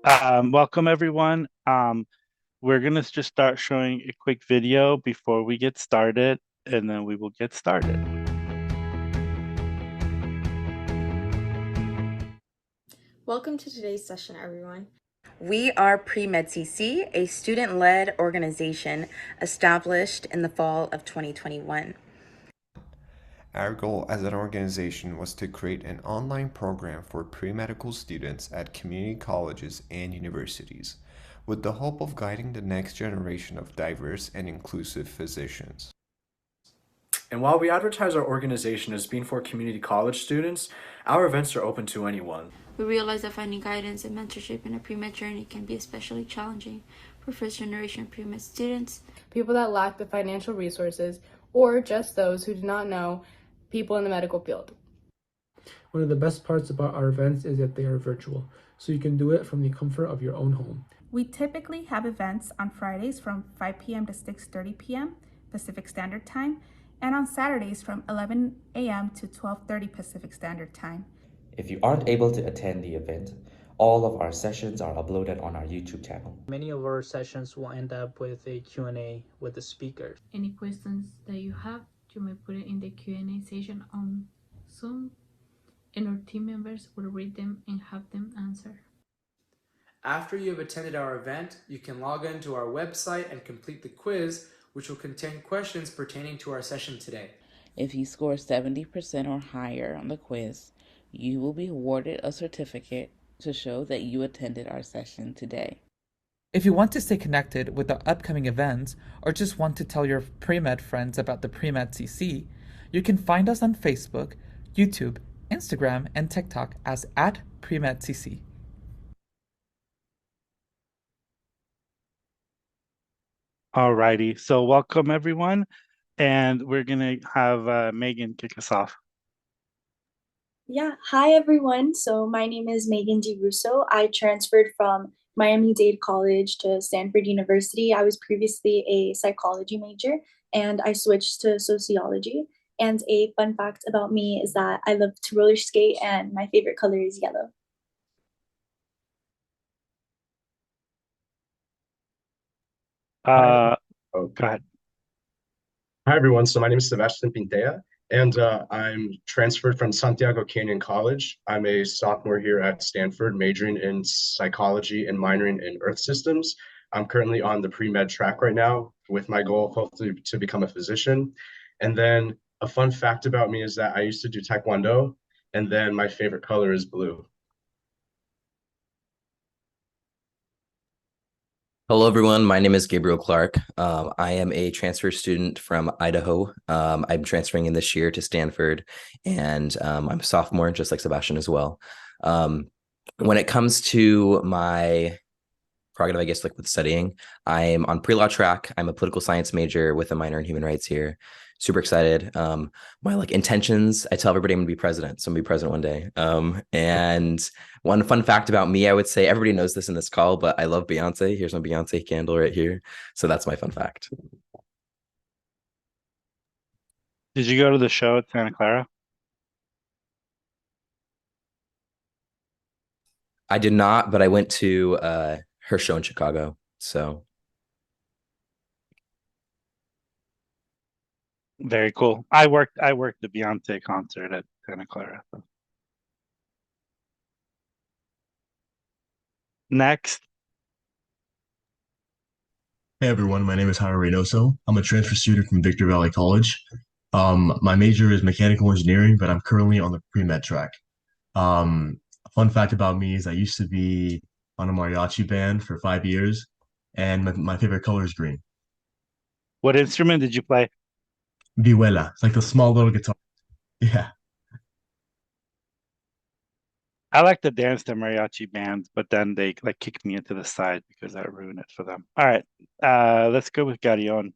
Welcome everyone. We're gonna just start showing a quick video before we get started, and then we will get started. Welcome to today's session, everyone. We are preMed CC, a student-led organization established in the fall of 2021. Our goal as an organization was to create an online program for pre-medical students at community colleges and universities, with the hope of guiding the next generation of diverse and inclusive physicians. And while we advertise our organization as being for community college students, our events are open to anyone. We realize that finding guidance and mentorship in a pre-med journey can be especially challenging for first-generation pre-med students, people that lack the financial resources, or just those who do not know people in the medical field. One of the best parts about our events is that they are virtual, so you can do it from the comfort of your own home. We typically have events on Fridays from 5 p.m. to 6:30 p.m. Pacific Standard Time, and on Saturdays from 11 a.m. to 12:30 Pacific Standard Time. If you aren't able to attend the event, all of our sessions are uploaded on our YouTube channel. Many of our sessions will end up with a Q&A with the speakers. Any questions that you have, you may put it in the Q&A session on Zoom, and our team members will read them and have them answer. After you have attended our event, you can log into our website and complete the quiz, which will contain questions pertaining to our session today. If you score 70% or higher on the quiz, you will be awarded a certificate to show that you attended our session today. If you want to stay connected with the upcoming events or just want to tell your pre-med friends about the preMed CC, you can find us on Facebook, YouTube, Instagram, and TikTok as @preMedCC. Alrighty, so welcome everyone, and we're gonna have Megan kick us off. Yeah, hi everyone. So my name is Megan DeRusso. I transferred from Miami-Dade College to Stanford University. I was previously a psychology major and I switched to sociology. And a fun fact about me is that I love to roller skate and my favorite color is yellow. Go ahead. Hi everyone. So my name is Sebastian Pintea, and I'm transferred from Santiago Canyon College. I'm a sophomore here at Stanford, majoring in psychology and minoring in earth systems. I'm currently on the pre-med track right now with my goal hopefully to become a physician. And then a fun fact about me is that I used to do Taekwondo, and then my favorite color is blue. Hello, everyone. My name is Gabriel Clark. I am a transfer student from Idaho. I'm transferring in this year to Stanford, and I'm a sophomore, just like Sebastian as well. When it comes to my prerogative, I guess, like with studying, I'm on pre-law track. I'm a political science major with a minor in human rights here. Super excited. My intentions, I tell everybody I'm gonna be president, so I'm gonna be president one day. And one fun fact about me, I would say everybody knows this in this call, but I love Beyonce. Here's my Beyonce candle right here. So that's my fun fact. Did you go to the show at Santa Clara? I did not, but I went to her show in Chicago. So very cool. I worked the Beyonce concert at Santa Clara. So. Next. Hey everyone, my name is Jairo Reynoso. I'm a transfer student from Victor Valley College. My major is mechanical engineering, but I'm currently on the pre-med track. A fun fact about me is I used to be on a mariachi band for 5 years, and my favorite color is green. What instrument did you play? Vihuela. It's like the small little guitar. Yeah. I like to dance to mariachi bands, but then they kicked me into the side because I ruined it for them. All right, let's go with Garion.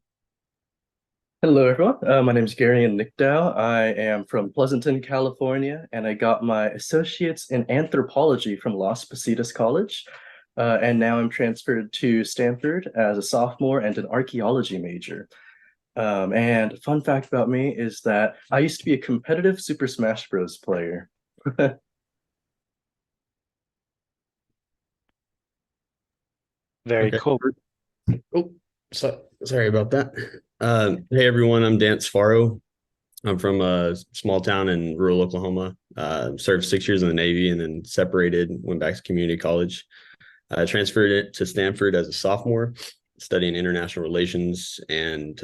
Hello, everyone. My name is Gary Nickdow. I am from Pleasanton, California, and I got my associates in anthropology from Las Positas College. And now I'm transferred to Stanford as a sophomore and an archaeology major. And fun fact about me is that I used to be a competitive Super Smash Bros. Player. Very Okay. cool. Oh, sorry about that. Hey everyone, I'm Dan Sfaro. I'm from a small town in rural Oklahoma. Served 6 years in the Navy and then separated, went back to community college. I transferred it to Stanford as a sophomore, studying international relations and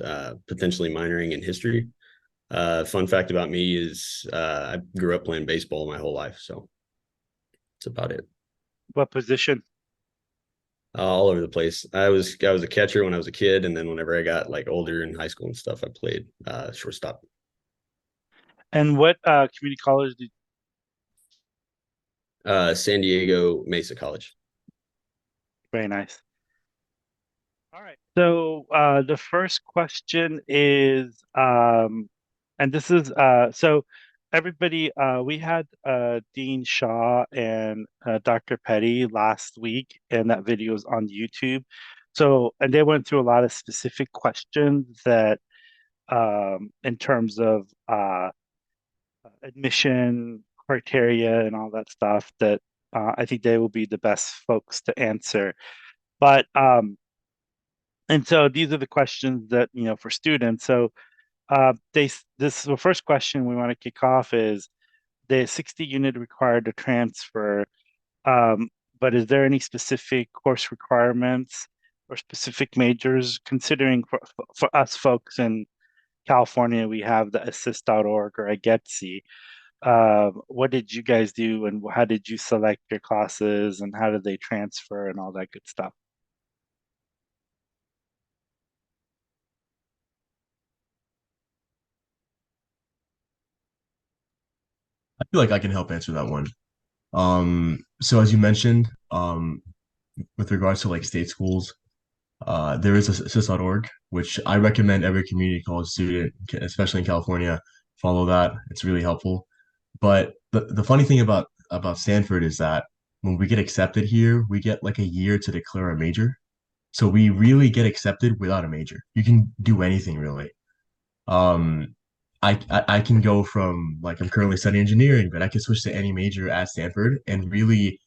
potentially minoring in history. Fun fact about me is I grew up playing baseball my whole life, so that's about it. What position? All over the place. I was a catcher when I was a kid, and then whenever I got like older in high school and stuff, I played shortstop. And what community college did? San Diego Mesa College. Very nice. All right. So the first question is, and this is so everybody, we had Dean Shaw and Dr. Petty last week, and that video is on YouTube. So, and they went through a lot of specific questions that, in terms of admission criteria and all that stuff, that I think they will be the best folks to answer. But and so these are the questions that, for students. So the first question we want to kick off is the 60 unit required to transfer. But is there any specific course requirements or specific majors, considering for us folks in California, we have the assist.org or IGETC. What did you guys do, and how did you select your classes, and how did they transfer and all that good stuff? I feel like I can help answer that one. So as you mentioned, with regards to like state schools, there is assist.org, which I recommend every community college student, especially in California, follow that. It's really helpful. But the funny thing about Stanford is that when we get accepted here, we get like a year to declare a major. So we really get accepted without a major. You can do anything really. Um, I can go from like I'm currently studying engineering, but I can switch to any major at Stanford, and really,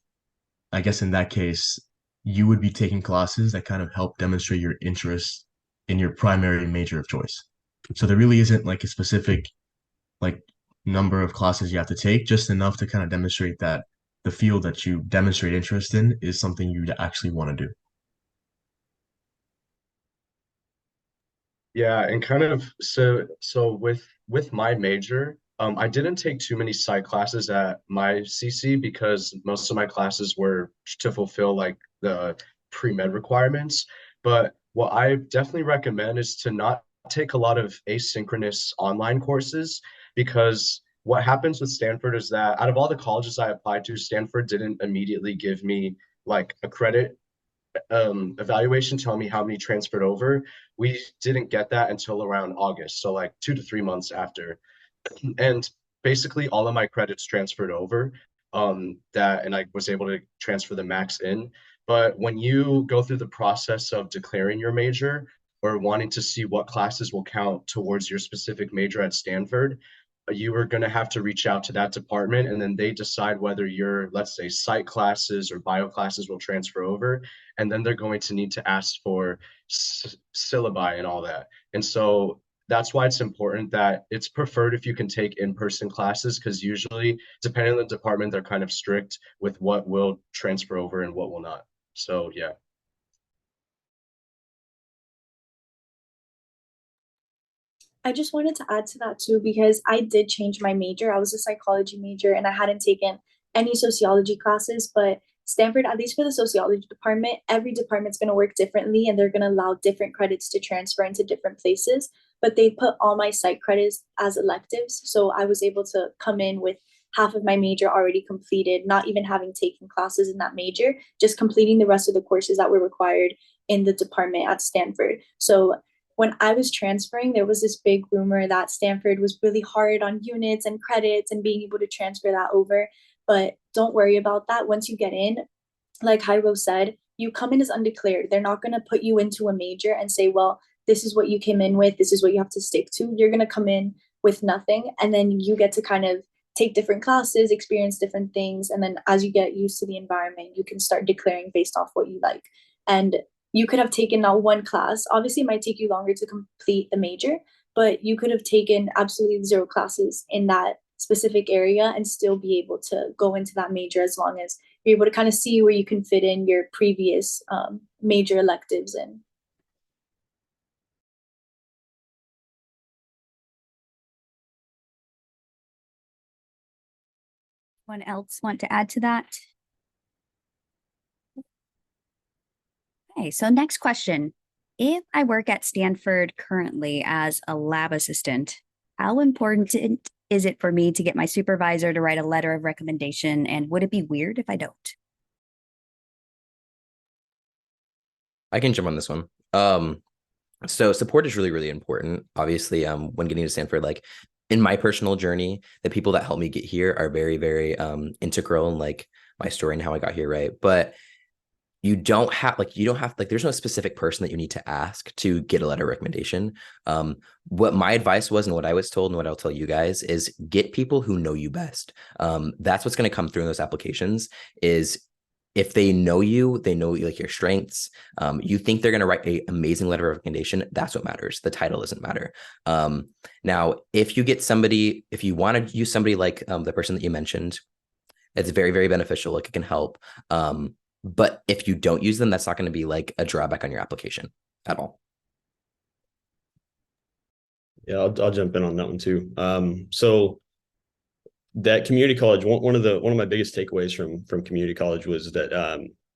I guess in that case, you would be taking classes that kind of help demonstrate your interest in your primary major of choice. So there really isn't like a specific like number of classes you have to take, just enough to kind of demonstrate that the field that you demonstrate interest in is something you actually want to do. Yeah, and kind of so with my major, I didn't take too many psych classes at my CC because most of my classes were to fulfill like the pre-med requirements. But what I definitely recommend is to not take a lot of asynchronous online courses, because what happens with Stanford is that out of all the colleges I applied to, Stanford didn't immediately give me like a credit evaluation telling me how many transferred over. We didn't get that until around August, so like 2 to 3 months after. And basically all of my credits transferred over, that, and I was able to transfer the max in. But when you go through the process of declaring your major or wanting to see what classes will count towards your specific major at Stanford, you are going to have to reach out to that department, and then they decide whether your, let's say, psych classes or bio classes will transfer over. And then they're going to need to ask for syllabi and all that. And so that's why it's important that it's preferred if you can take in-person classes, because usually, depending on the department, they're kind of strict with what will transfer over and what will not. So yeah. I just wanted to add to that too, because I did change my major. I was a psychology major and I hadn't taken any sociology classes, but Stanford, at least for the sociology department, every department's going to work differently and they're going to allow different credits to transfer into different places. But they put all my psych credits as electives. So I was able to come in with half of my major already completed, not even having taken classes in that major, just completing the rest of the courses that were required in the department at Stanford. So when I was transferring, there was this big rumor that Stanford was really hard on units and credits and being able to transfer that over. But don't worry about that. Once you get in, like Jairo said, you come in as undeclared. They're not going to put you into a major and say, well, this is what you came in with. This is what you have to stick to. You're going to come in with nothing. And then you get to kind of take different classes, experience different things. And then as you get used to the environment, you can start declaring based off what you like. And you could have taken now one class. Obviously, it might take you longer to complete the major, but you could have taken absolutely 0 classes in that specific area and still be able to go into that major, as long as you're able to kind of see where you can fit in your previous major electives in. Anyone else want to add to that? Okay, so next question. If I work at Stanford currently as a lab assistant, how important is it for me to get my supervisor to write a letter of recommendation, and would it be weird if I don't? I can jump on this one. So support is really, really important. Obviously, when getting to Stanford, like in my personal journey, the people that helped me get here are very, very integral in like my story and how I got here, right? But you don't have there's no specific person that you need to ask to get a letter of recommendation. What my advice was and what I was told and what I'll tell you guys is get people who know you best. That's what's going to come through in those applications is if they know you, they know like your strengths. You think they're going to write an amazing letter of recommendation. That's what matters. The title doesn't matter. Now, if you want to use somebody like the person that you mentioned, it's very, very beneficial. Like it can help. But if you don't use them, that's not going to be like a drawback on your application at all. Yeah, I'll jump in on that one too. So that community college, one of my biggest takeaways from community college was that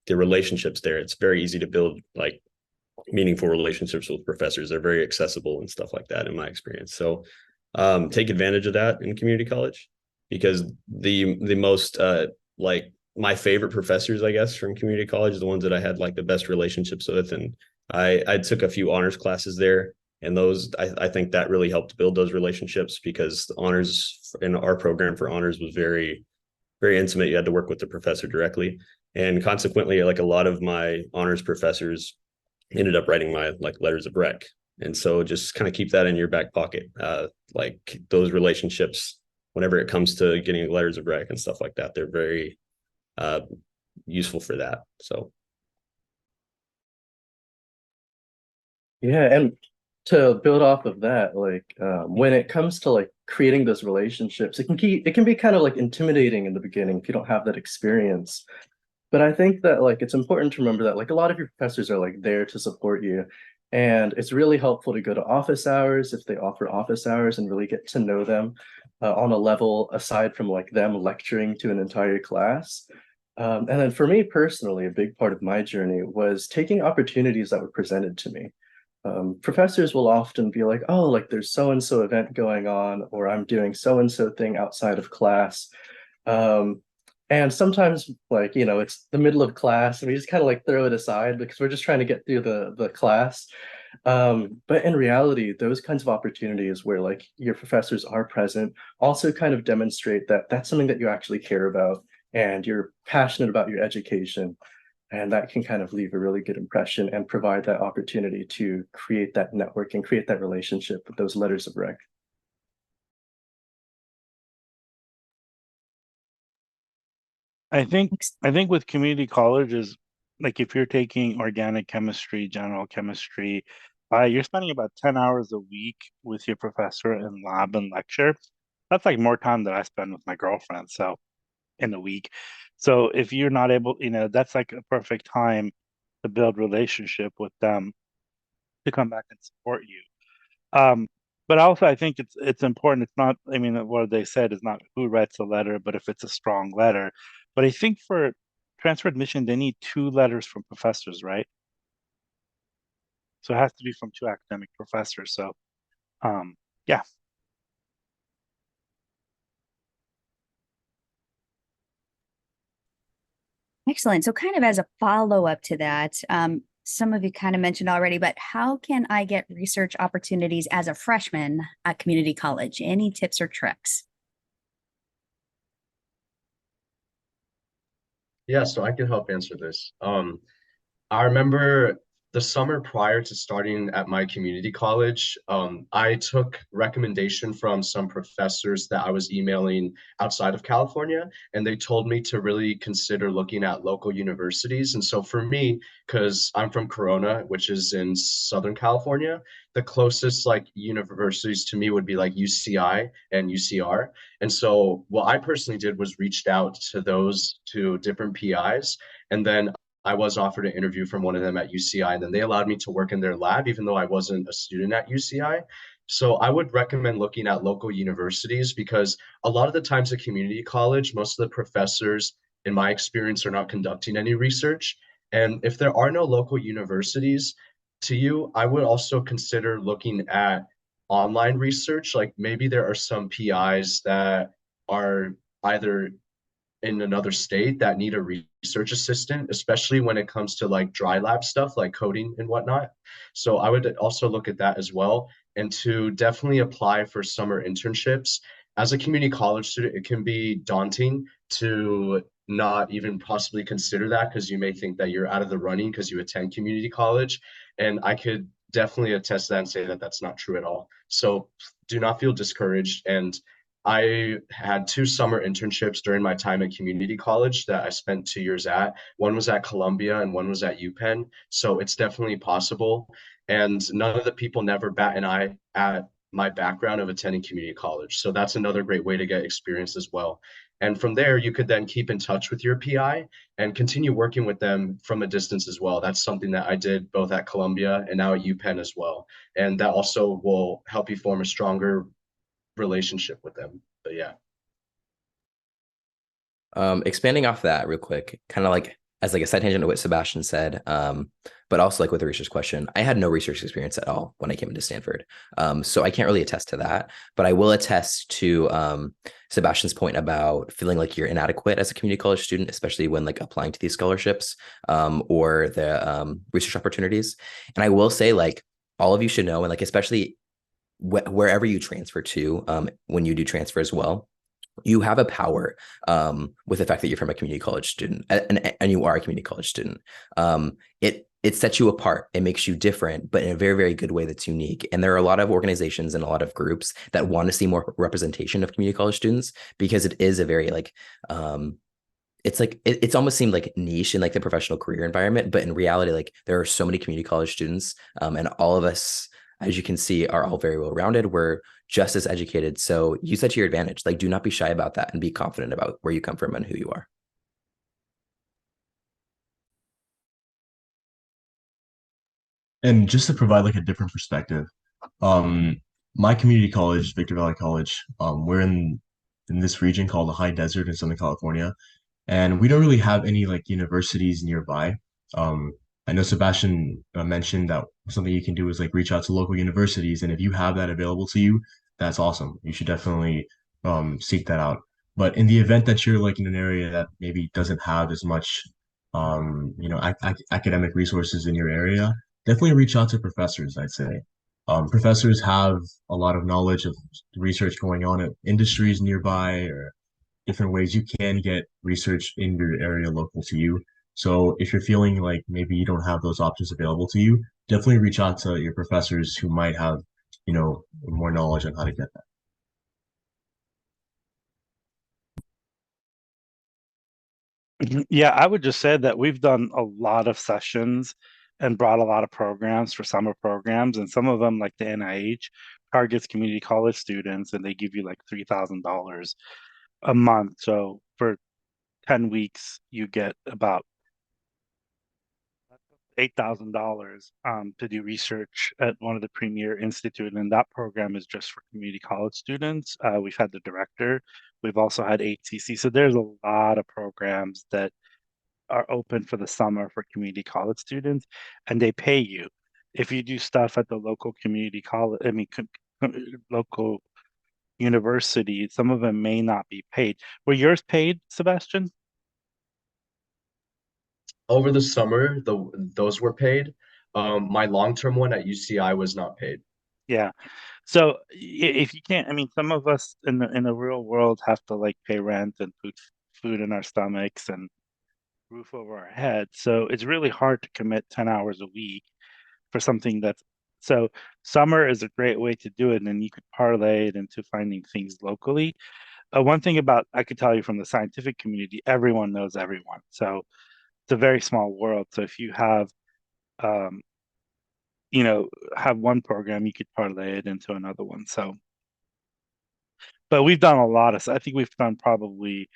the relationships there, it's very easy to build like meaningful relationships with professors. They're very accessible and stuff like that in my experience. So take advantage of that in community college, because the most like my favorite professors, I guess, from community college, the ones that I had like the best relationships with. And I took a few honors classes there. And those, I think that really helped build those relationships, because the honors in our program for honors was very, very intimate. You had to work with the professor directly. And consequently, like a lot of my honors professors ended up writing my like letters of rec. And so just kind of keep that in your back pocket. Like those relationships, whenever it comes to getting letters of rec and stuff like that, they're very useful for that. So Yeah, and to build off of that, like when it comes to like creating those relationships, it can be kind of like intimidating in the beginning if you don't have that experience. But I think that like it's important to remember that like a lot of your professors are like there to support you. And it's really helpful to go to office hours if they offer office hours and really get to know them on a level aside from like them lecturing to an entire class. And then for me personally, a big part of my journey was taking opportunities that were presented to me. Professors will often be like, oh, like there's so and so event going on, or I'm doing so and so thing outside of class. And sometimes, like, you know, it's the middle of class and we just kind of like throw it aside because we're just trying to get through the class. But in reality, those kinds of opportunities where like your professors are present also kind of demonstrate that that's something that you actually care about and you're passionate about your education. And that can kind of leave a really good impression and provide that opportunity to create that network and create that relationship with those letters of rec. I think with community college is like if you're taking organic chemistry, general chemistry, you're spending about 10 hours a week with your professor in lab and lecture. That's like more time than I spend with my girlfriend, so in a week. So if you're not able, that's like a perfect time to build relationship with them to come back and support you. Um, but also I think it's important. It's not, I mean, what they said is not who writes a letter, but if it's a strong letter. But I think for transfer admission, they need 2 letters from professors, right? So it has to be from 2 academic professors. So yeah. Excellent. So kind of as a follow-up to that, some of you kind of mentioned already, but how can I get research opportunities as a freshman at community college? Any tips or tricks? Yeah, so I can help answer this. I remember the summer prior to starting at my community college, I took recommendation from some professors that I was emailing outside of California, and they told me to really consider looking at local universities. And so for me, because I'm from Corona, which is in Southern California, the closest like universities to me would be like UCI and UCR. And so what I personally did was reached out to those two different PIs, and then I was offered an interview from one of them at UCI, and then they allowed me to work in their lab, even though I wasn't a student at UCI. So I would recommend looking at local universities because a lot of the times at community college, most of the professors, in my experience, are not conducting any research. And if there are no local universities to you, I would also consider looking at online research. Like maybe there are some PIs that are either in another state that need a research assistant, especially when it comes to like dry lab stuff like coding and whatnot. So I would also look at that as well, and to definitely apply for summer internships. As a community college student, it can be daunting to not even possibly consider that because you may think that you're out of the running because you attend community college. And I could definitely attest to that and say that that's not true at all. So do not feel discouraged. And I had two summer internships during my time at community college that I spent 2 years at. One was at Columbia and one was at UPenn. So it's definitely possible. And none of the people never bat an eye at my background of attending community college. So that's another great way to get experience as well. And from there, you could then keep in touch with your PI and continue working with them from a distance as well. That's something that I did both at Columbia and now at UPenn as well. And that also will help you form a stronger relationship with them. But yeah. Expanding off that real quick, kind of like as like a side tangent to what Sebastian said, but also like with the research question, I had no research experience at all when I came into Stanford. So I can't really attest to that, but I will attest to Sebastian's point about feeling like you're inadequate as a community college student, especially when like applying to these scholarships or the research opportunities. And I will say like all of you should know, and like especially wherever you transfer to when you do transfer as well, you have a power with the fact that you're from a community college student and you are a community college student. It sets you apart. It makes you different, but in a very, very good way that's unique. And there are a lot of organizations and a lot of groups that want to see more representation of community college students because it is a very like it's like it's almost seemed like niche in like the professional career environment, but in reality, like there are so many community college students, and all of us, as you can see, are all very well rounded. We're just as educated. So use that to your advantage. Like, do not be shy about that and be confident about where you come from and who you are. And just to provide like a different perspective, um, my community college, Victor Valley College, we're in this region called the High Desert in Southern California, and we don't really have any like universities nearby. Um, I know Sebastian mentioned that something you can do is like reach out to local universities, and if you have that available to you, that's awesome. You should definitely seek that out. But in the event that you're like in an area that maybe doesn't have as much academic resources in your area, definitely reach out to professors, I'd say. Professors have a lot of knowledge of research going on at industries nearby or different ways you can get research in your area local to you. So if you're feeling like maybe you don't have those options available to you, definitely reach out to your professors who might have, more knowledge on how to get that. Yeah, I would just say that we've done a lot of sessions and brought a lot of programs for summer programs, and some of them, like the NIH, targets community college students, and they give you like $3,000 a month. So for 10 weeks, you get about $8,000 to do research at one of the premier institute, and that program is just for community college students. We've had the director, we've also had HCC, so there's a lot of programs that are open for the summer for community college students, and they pay you. If you do stuff at the local community college, I mean, local university, some of them may not be paid. Were yours paid, Sebastian? Over the summer, those were paid. My long-term one at UCI was not paid. Yeah. So if you can't, I mean, some of us in the real world have to like pay rent and put food in our stomachs and roof over our heads. So it's really hard to commit 10 hours a week. for something that's so summer is a great way to do it, and then you could parlay it into finding things locally. One thing about I could tell you from the scientific community, everyone knows everyone. So it's a very small world. So if you have um, have one program, you could parlay it into another one. So, but we've done a lot of, I think we've done probably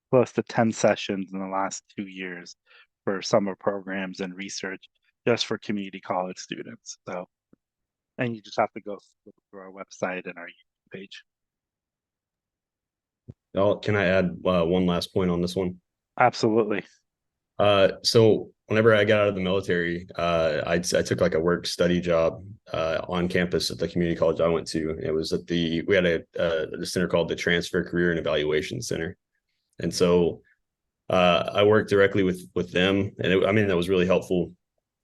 close to 10 sessions in the last 2 years for summer programs and research just for community college students. So, and you just have to go look through our website and our YouTube page. Oh, can I add one last point on this one? Absolutely. So whenever I got out of the military, I took like a work study job on campus at the community college I went to. It was at we had a center called the Transfer Career and Evaluation Center, and so I worked directly with them, and I mean that was really helpful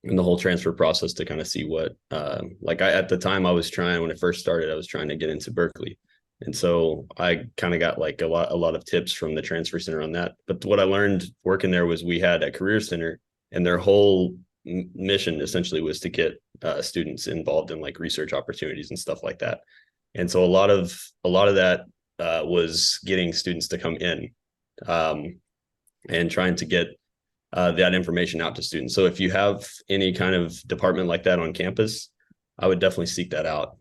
in the whole transfer process to kind of see what at the time I was trying when it first started, I was trying to get into Berkeley. And so I kind of got like a lot of tips from the transfer center on that. But what I learned working there was we had a career center, and their whole mission essentially was to get students involved in like research opportunities and stuff like that. And so a lot of that was getting students to come in and trying to get that information out to students. So if you have any kind of department like that on campus, I would definitely seek that out.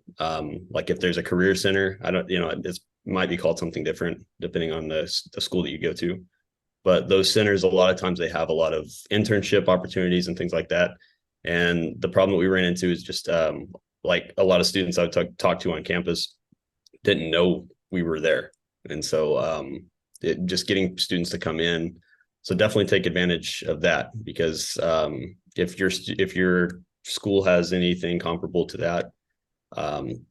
Like if there's a career center, I don't, it might be called something different depending on the school that you go to. But those centers, a lot of times they have a lot of internship opportunities and things like that. And the problem that we ran into is just like a lot of students I would talk to on campus didn't know we were there. And so just getting students to come in. So definitely take advantage of that, because if your school has anything comparable to that,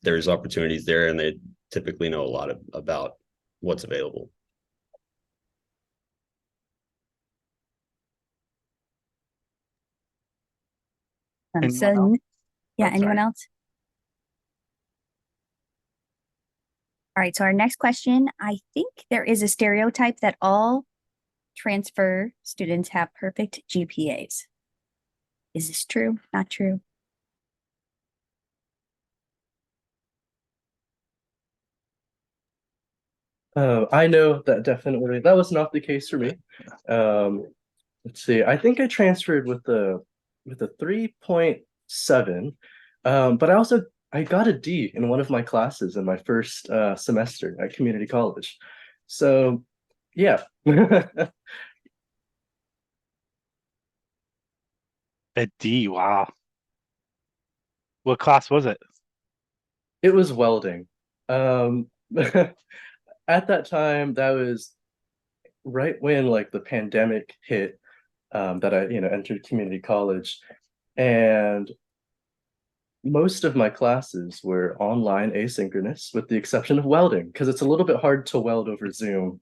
there's opportunities there, and they typically know a lot about what's available. Anyone else? All right, so our next question, I think there is a stereotype that all transfer students have perfect GPAs. Is this true? Not true? I know that definitely that was not the case for me. Let's see. I think I transferred with a 3.7, but I got a D in one of my classes in my first semester at community college. So, yeah. A D, wow. What class was it? It was welding. At that time, that was right when like the pandemic hit, that I entered community college, and most of my classes were online asynchronous with the exception of welding, because it's a little bit hard to weld over Zoom.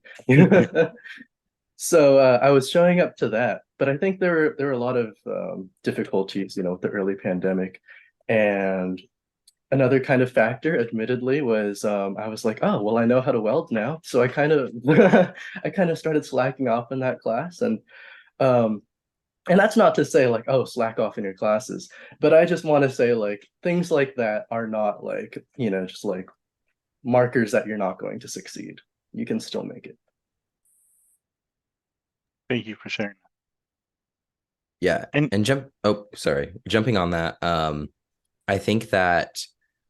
So I was showing up to that, but I think there were a lot of difficulties, with the early pandemic. And another kind of factor, admittedly, was I was like, oh, well, I know how to weld now. So I kind of I kind of started slacking off in that class. And that's not to say like, oh, slack off in your classes, but I just want to say like things like that are not like, just like markers that you're not going to succeed. You can still make it. Thank you for sharing that. Yeah. Jumping on that. I think that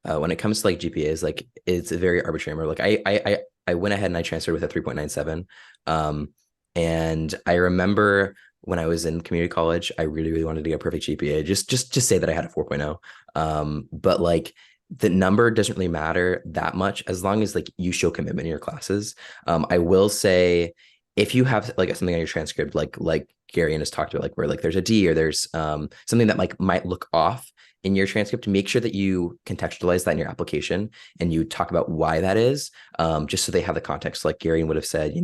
when it comes to like GPAs, like it's a very arbitrary number. Like I went ahead and I transferred with a 3.97. And I remember when I was in community college, I really, really wanted to get a perfect GPA. Just say that I had a 4.0. But like the number doesn't really matter that much as long as like you show commitment in your classes. I will say if you have like something on your transcript, like Gary has talked about, like where like there's a D or there's something that like might look off in your transcript, make sure that you contextualize that in your application and you talk about why that is, just so they have the context. Like Gary would have said,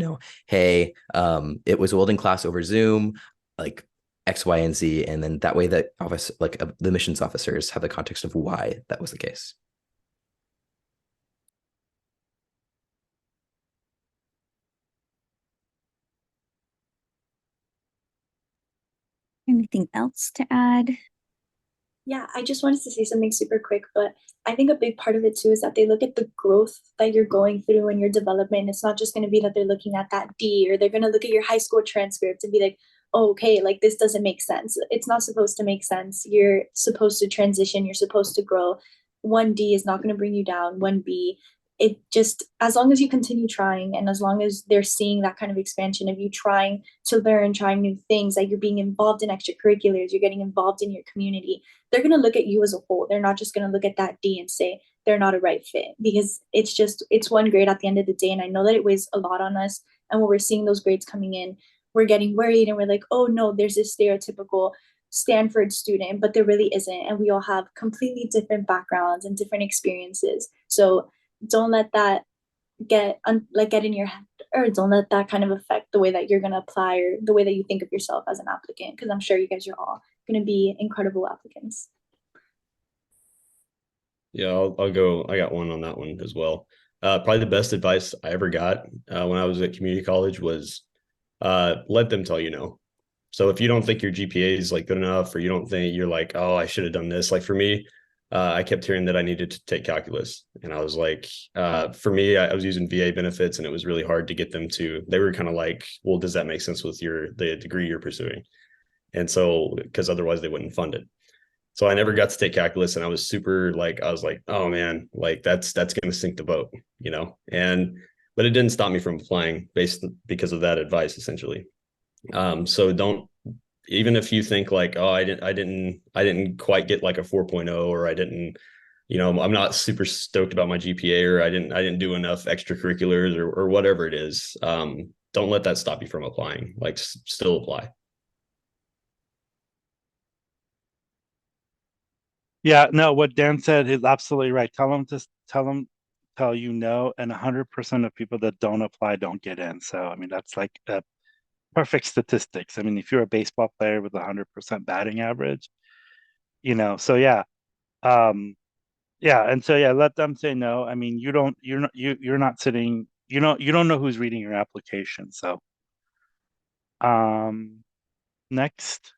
hey, it was a welding class over Zoom, like X, Y, and Z. And then that way that the admissions officers have the context of why that was the case. Anything else to add? Yeah, I just wanted to say something super quick, but I think a big part of it too is that they look at the growth that you're going through in your development. It's not just going to be that they're looking at that D, or they're going to look at your high school transcript and be like, oh, okay, like this doesn't make sense. It's not supposed to make sense. You're supposed to transition, you're supposed to grow. 1D is not going to bring you down. 1B, it just, as long as you continue trying and as long as they're seeing that kind of expansion of you trying to learn, trying new things, that you're being involved in extracurriculars, you're getting involved in your community, they're going to look at you as a whole. They're not just going to look at that D and say they're not a right fit, because it's one grade at the end of the day. And I know that it weighs a lot on us. And when we're seeing those grades coming in, we're getting worried and we're like, oh no, there's this stereotypical Stanford student, but there really isn't. And we all have completely different backgrounds and different experiences. So don't let that get in your head, or don't let that kind of affect the way that you're going to apply or the way that you think of yourself as an applicant, because I'm sure you guys are all going to be incredible applicants. Yeah, I'll go. I got one on that one as well. Probably the best advice I ever got when I was at community college was let them tell you no. So if you don't think your GPA is like good enough, or you don't think you're like, oh, I should have done this. Like for me, I kept hearing that I needed to take calculus, and I was like, for me, I was using VA benefits, and it was really hard to get them to. They were kind of like, well, does that make sense with the degree you're pursuing? And so because otherwise they wouldn't fund it. So I never got to take calculus, and I was super like, I was like, oh man, like that's gonna sink the boat, you know. And but it didn't stop me from applying based because of that advice, essentially. So don't, even if you think like, oh, I didn't quite get like a 4.0, or I didn't, you know, I'm not super stoked about my GPA, or I didn't do enough extracurriculars, or whatever it is. Don't let that stop you from applying. Like still apply. Yeah, no, what Dan said is absolutely right. Tell you no, and 100% of people that don't apply don't get in. So, I mean, that's like a perfect statistics. I mean, if you're a baseball player with 100% batting average, so yeah. Yeah, and so yeah, let them say no. I mean, you're not sitting, you don't know who's reading your application. So, um, next.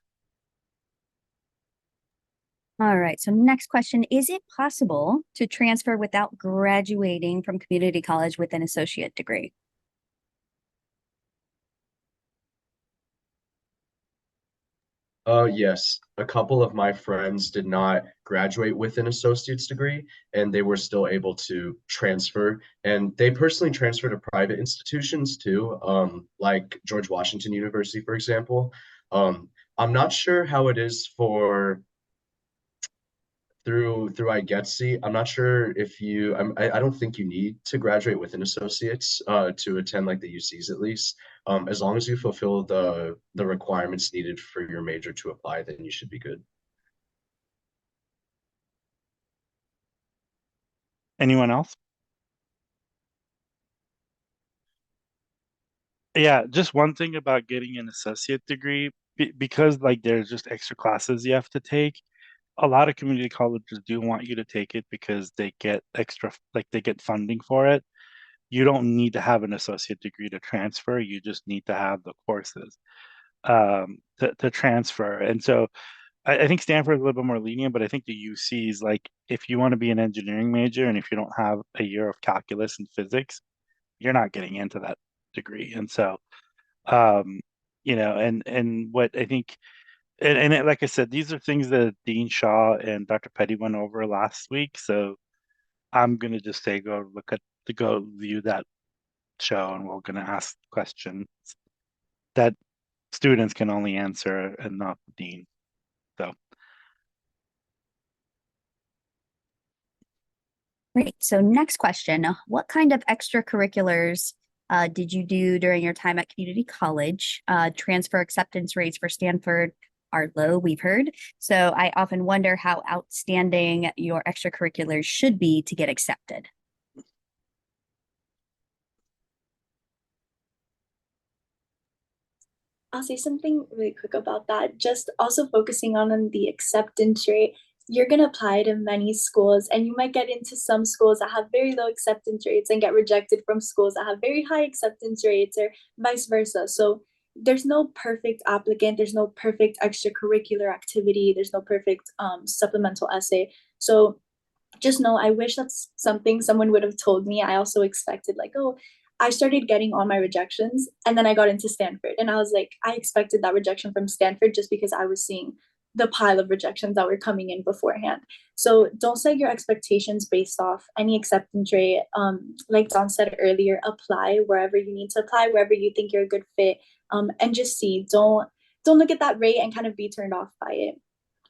All right. So next question, is it possible to transfer without graduating from community college with an associate degree? Yes, a couple of my friends did not graduate with an associate's degree, and they were still able to transfer. And they personally transferred to private institutions too, like George Washington University, for example. I'm not sure how it is for through IGETC. I'm not sure if I don't think you need to graduate with an associate's to attend like the UCs at least. As long as you fulfill the requirements needed for your major to apply, then you should be good. Anyone else? Yeah, just one thing about getting an associate degree, because like there's just extra classes you have to take. A lot of community colleges do want you to take it because they get extra, like they get funding for it. You don't need to have an associate degree to transfer. You just need to have the courses to transfer. And so I think Stanford is a little bit more lenient, but I think the UC is like, if you want to be an engineering major and if you don't have a year of calculus and physics, you're not getting into that degree. And so, um, and what I think, like I said, these are things that Dean Shaw and Dr. Petty went over last week. So I'm gonna just say go view that show, and we're gonna ask questions that students can only answer and not the dean. So Great. So next question, what kind of extracurriculars did you do during your time at community college? Transfer acceptance rates for Stanford are low, we've heard. So I often wonder how outstanding your extracurriculars should be to get accepted. I'll say something really quick about that. Just also focusing on the acceptance rate. You're going to apply to many schools, and you might get into some schools that have very low acceptance rates and get rejected from schools that have very high acceptance rates, or vice versa. So there's no perfect applicant, there's no perfect extracurricular activity, there's no perfect supplemental essay. So just know, I wish that's something someone would have told me. I also expected, like, oh, I started getting all my rejections and then I got into Stanford. And I was like, I expected that rejection from Stanford just because I was seeing the pile of rejections that were coming in beforehand. So don't set your expectations based off any acceptance rate. Like Don said earlier, apply wherever you need to apply, wherever you think you're a good fit, and just see. Don't look at that rate and kind of be turned off by it.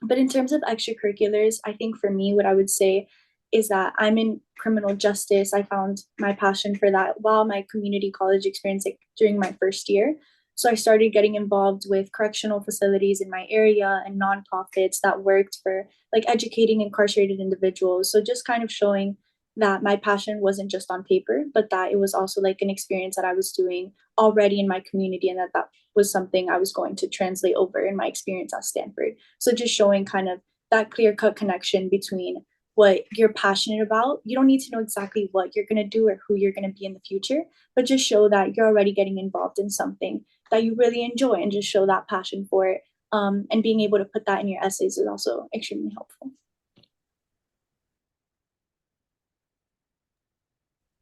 But in terms of extracurriculars, I think for me, what I would say is that I'm in criminal justice. I found my passion for that while my community college experience, like during my first year. So I started getting involved with correctional facilities in my area and nonprofits that worked for like educating incarcerated individuals. So just kind of showing that my passion wasn't just on paper, but that it was also like an experience that I was doing already in my community, and that was something I was going to translate over in my experience at Stanford. So just showing kind of that clear cut connection between what you're passionate about. You don't need to know exactly what you're going to do or who you're going to be in the future, but just show that you're already getting involved in something that you really enjoy, and just show that passion for it. And being able to put that in your essays is also extremely helpful.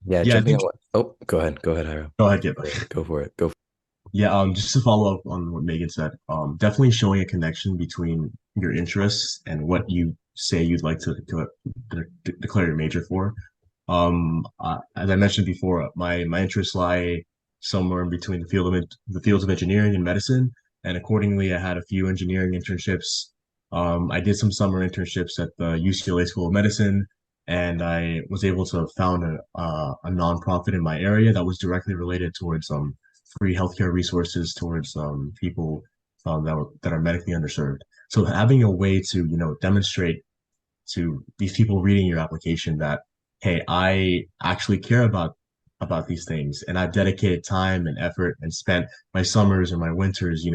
Yeah, Yeah, I jumping think. on what, oh, go ahead, Hiro. Go ahead, Gib. Go for it. Go for Yeah, just to follow up on what Megan said, definitely showing a connection between your interests and what you say you'd like to declare your major for. As I mentioned before, my interests lie somewhere in between the fields of engineering and medicine, and accordingly, I had a few engineering internships. I did some summer internships at the UCLA School of Medicine, and I was able to found a nonprofit in my area that was directly related towards free healthcare resources towards people that are medically underserved. So having a way to demonstrate to these people reading your application that, hey, I actually care about these things, and I've dedicated time and effort and spent my summers and my winters,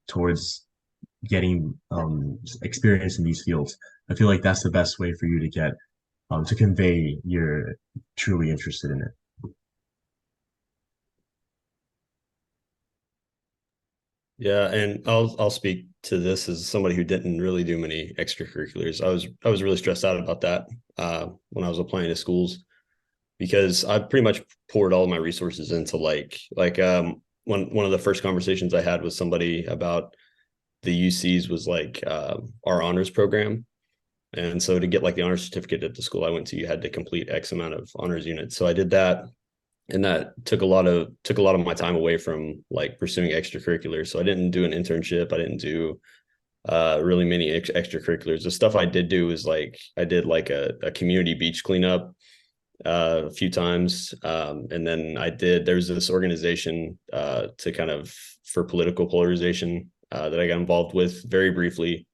towards getting experience in these fields. I feel like that's the best way for you to get to convey you're truly interested in it. Yeah, and I'll speak to this as somebody who didn't really do many extracurriculars. I was really stressed out about that when I was applying to schools, because I pretty much poured all of my resources into one of the first conversations I had with somebody about the UCs was like our honors program. And so to get like the honors certificate at the school I went to, you had to complete X amount of honors units. So I did that, and that took a lot of my time away from like pursuing extracurriculars. So I didn't do an internship. I didn't do really many extracurriculars. The stuff I did do was like I did like a community beach cleanup a few times, and then there was this organization to kind of for political polarization that I got involved with very briefly.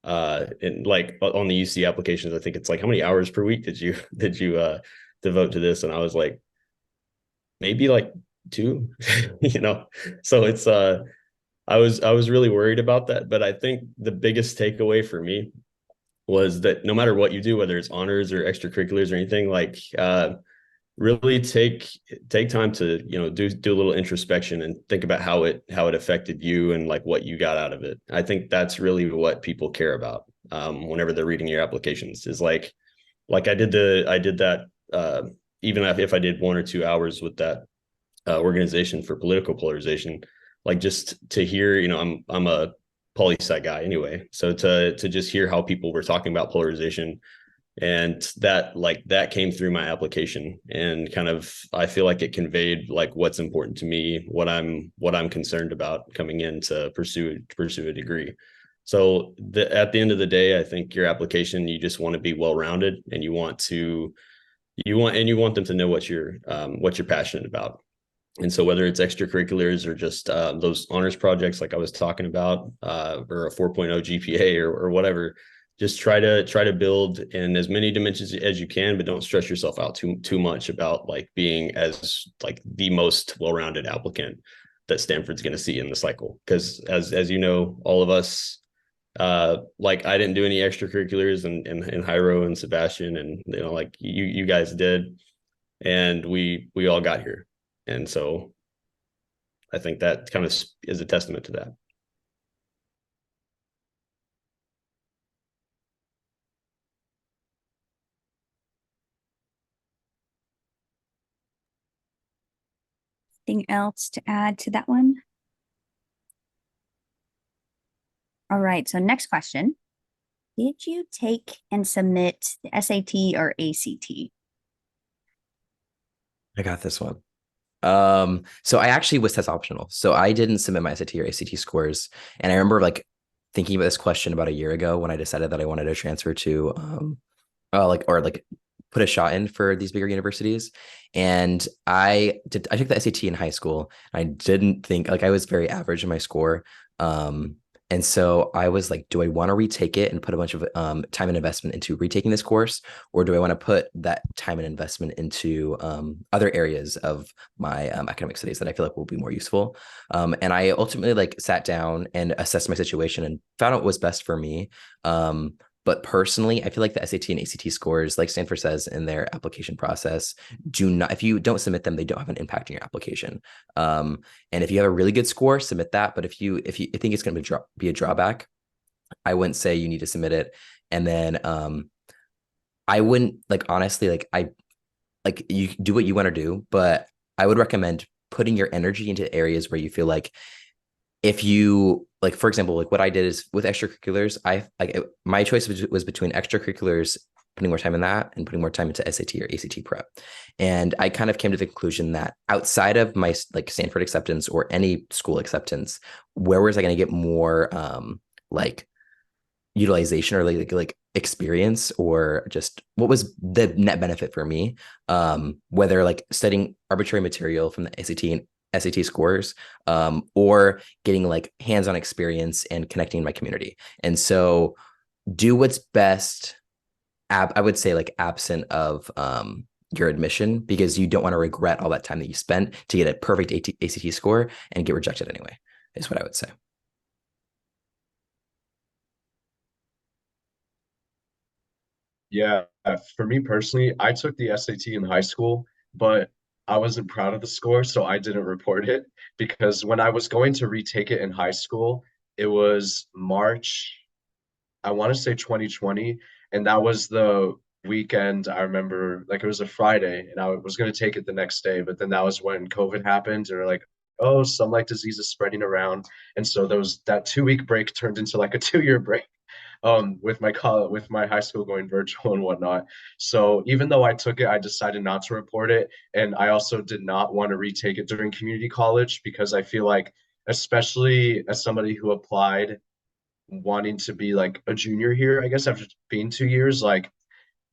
And like on the UC applications, I think it's like, how many hours per week did you devote to this? And I was like, maybe like 2, So it's I was really worried about that. But I think the biggest takeaway for me was that no matter what you do, whether it's honors or extracurriculars or anything, like really take time to do a little introspection and think about how it affected you and like what you got out of it. I think that's really what people care about whenever they're reading your applications, is like I did that even if I did 1 or 2 hours with that organization for political polarization, like just to hear, I'm a poli-sci guy anyway, so to just hear how people were talking about polarization, and that came through my application, and kind of I feel like it conveyed like what's important to me, what I'm concerned about coming in to pursue a degree. So at the end of the day, I think your application, you just want to be well-rounded, and you want them to know what you're passionate about. And so whether it's extracurriculars or just those honors projects like I was talking about, or a 4.0 GPA or whatever, just try to build in as many dimensions as you can, but don't stress yourself out too much about like being as like the most well-rounded applicant that Stanford's going to see in the cycle. Because as you know, all of us, like I didn't do any extracurriculars, and Hiro and Sebastian, and like you guys did, and we all got here. And so I think that kind of is a testament to that. Anything else to add to that one? All right, so next question. Did you take and submit the SAT or ACT? I got this one. So I actually was test optional. So I didn't submit my SAT or ACT scores. And I remember like thinking about this question about a year ago when I decided that I wanted to transfer to put a shot in for these bigger universities. And I took the SAT in high school. I didn't think, like, I was very average in my score. And so I was like, do I want to retake it and put a bunch of time and investment into retaking this course? Or do I want to put that time and investment into other areas of my academic studies that I feel like will be more useful? And I ultimately like sat down and assessed my situation and found out what was best for me. But personally, I feel like the SAT and ACT scores, like Stanford says in their application process, do not, if you don't submit them, they don't have an impact on your application. And if you have a really good score, submit that. But if you think it's going to be a drawback, I wouldn't say you need to submit it. And then I wouldn't, like, honestly, like you do what you want to do, but I would recommend putting your energy into areas where you feel like, if you, like, for example, like what I did is with extracurriculars, my choice was between extracurriculars, putting more time in that, and putting more time into SAT or ACT prep. And I kind of came to the conclusion that outside of my like Stanford acceptance or any school acceptance, where was I going to get more like utilization or like experience, or just what was the net benefit for me? Whether like studying arbitrary material from the SAT and SAT scores, or getting like hands-on experience and connecting in my community. And so do what's best, I would say, like, absent of your admission, because you don't want to regret all that time that you spent to get a perfect ACT score and get rejected anyway, is what I would say. Yeah, for me personally, I took the SAT in high school, but I wasn't proud of the score, so I didn't report it because when I was going to retake it in high school, it was March, I want to say 2020, and that was the weekend. I remember, like, it was a Friday, and I was going to take it the next day, but then that was when COVID happened, and we're like, oh, some like disease is spreading around, and so that 2 week break turned into like a 2 year break with my high school going virtual and whatnot. So even though I took it, I decided not to report it, and I also did not want to retake it during community college because I feel like, especially as somebody who applied wanting to be like a junior here, I guess after being 2 years, like,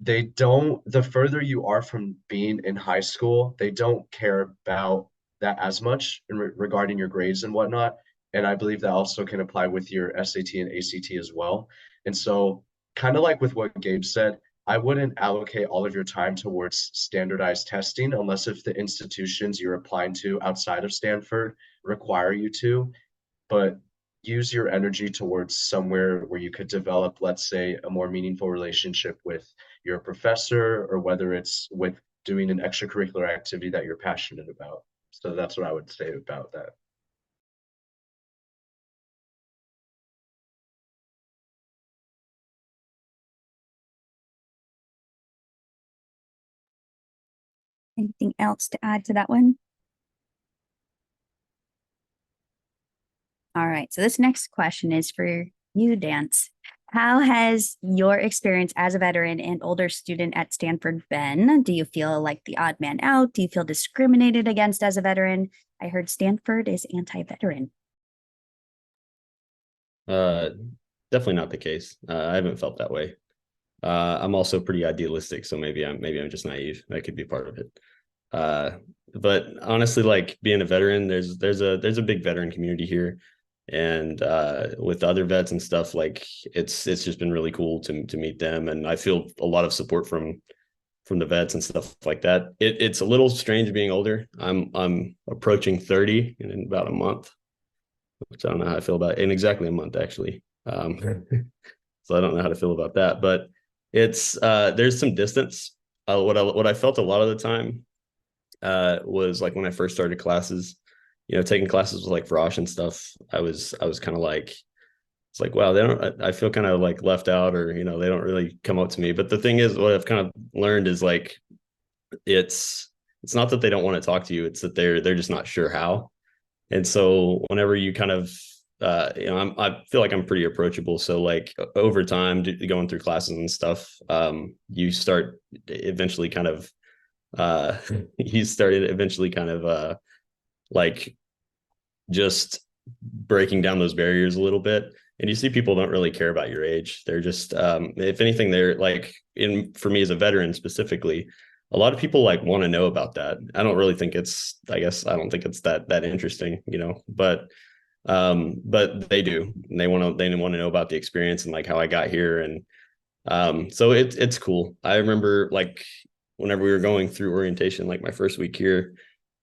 the further you are from being in high school, they don't care about that as much regarding your grades and whatnot. And I believe that also can apply with your SAT and ACT as well. And so, kind of like with what Gabe said, I wouldn't allocate all of your time towards standardized testing unless if the institutions you're applying to outside of Stanford require you to. But use your energy towards somewhere where you could develop, let's say, a more meaningful relationship with your professor, or whether it's with doing an extracurricular activity that you're passionate about. So that's what I would say about that. Anything else to add to that one? All right, so this next question is for you, Dance. How has your experience as a veteran and older student at Stanford been? Do you feel like the odd man out? Do you feel discriminated against as a veteran? I heard Stanford is anti-veteran. Definitely not the case. I haven't felt that way. I'm also pretty idealistic, so maybe I'm just naive. That could be part of it. But honestly, like, being a veteran, there's a big veteran community here, and with other vets and stuff, like, it's just been really cool to meet them, and I feel a lot of support from the vets and stuff like that. It's a little strange being older. I'm approaching 30 in about a month, which I don't know how I feel about, in exactly a month, actually. So I don't know how to feel about that, but it's there's some distance. What I felt a lot of the time was like when I first started classes, taking classes with like Frosh and stuff, I was kind of like, it's like, wow, they don't, I feel kind of like left out, or, they don't really come up to me. But the thing is, what I've kind of learned is like, it's, it's not that they don't want to talk to you. It's that they're just not sure how. And so whenever you kind of, I feel like I'm pretty approachable. So like over time, going through classes and stuff, you start eventually kind of, uh, you started eventually kind of, like just breaking down those barriers a little bit. And you see people don't really care about your age. They're just, if anything, they're like, for me as a veteran specifically, a lot of people like want to know about that. I don't really think it's, I guess, I don't think it's that interesting, but they do. And they want to know about the experience and like how I got here. And so it's cool. I remember like whenever we were going through orientation, like my first week here,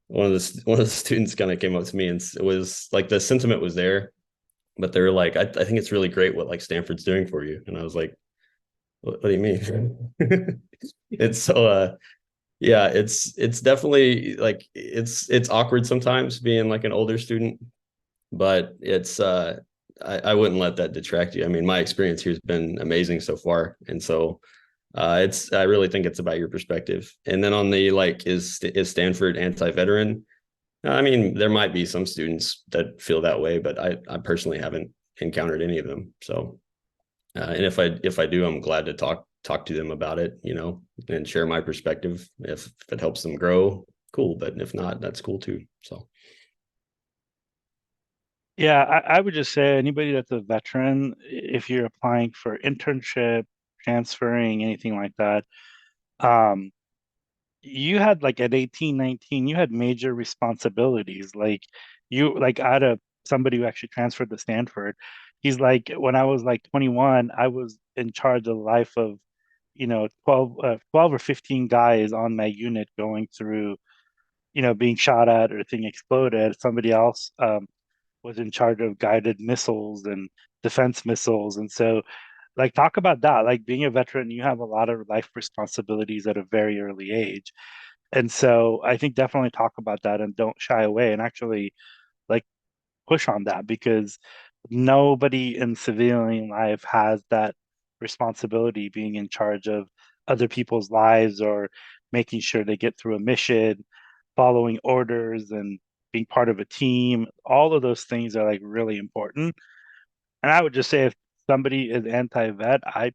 one of the students kind of came up to me, and it was like the sentiment was there, but they were like, I think it's really great what like Stanford's doing for you. And I was like, what do you mean? And so yeah, it's definitely like it's awkward sometimes being like an older student, but it's I wouldn't let that detract you. I mean, my experience here has been amazing so far. And so I really think it's about your perspective. And then on the like, is Stanford anti-veteran? I mean, there might be some students that feel that way, but I personally haven't encountered any of them. So, and if I do, I'm glad to talk to them about it, and share my perspective. If it helps them grow, cool. But if not, that's cool too. So. Yeah, I would just say anybody that's a veteran, if you're applying for internship, transferring, anything like that, um, you had like at 18, 19, you had major responsibilities. Like I had somebody who actually transferred to Stanford. He's like, when I was like 21, I was in charge of the life of, 12 or 15 guys on my unit going through, being shot at or thing exploded. Somebody else was in charge of guided missiles and defense missiles. And so, like, talk about that. Like, being a veteran, you have a lot of life responsibilities at a very early age. And so, I think definitely talk about that and don't shy away and actually, like, push on that because nobody in civilian life has that responsibility being in charge of other people's lives or making sure they get through a mission, following orders and being part of a team. All of those things are like really important. And I would just say if somebody is anti-vet, I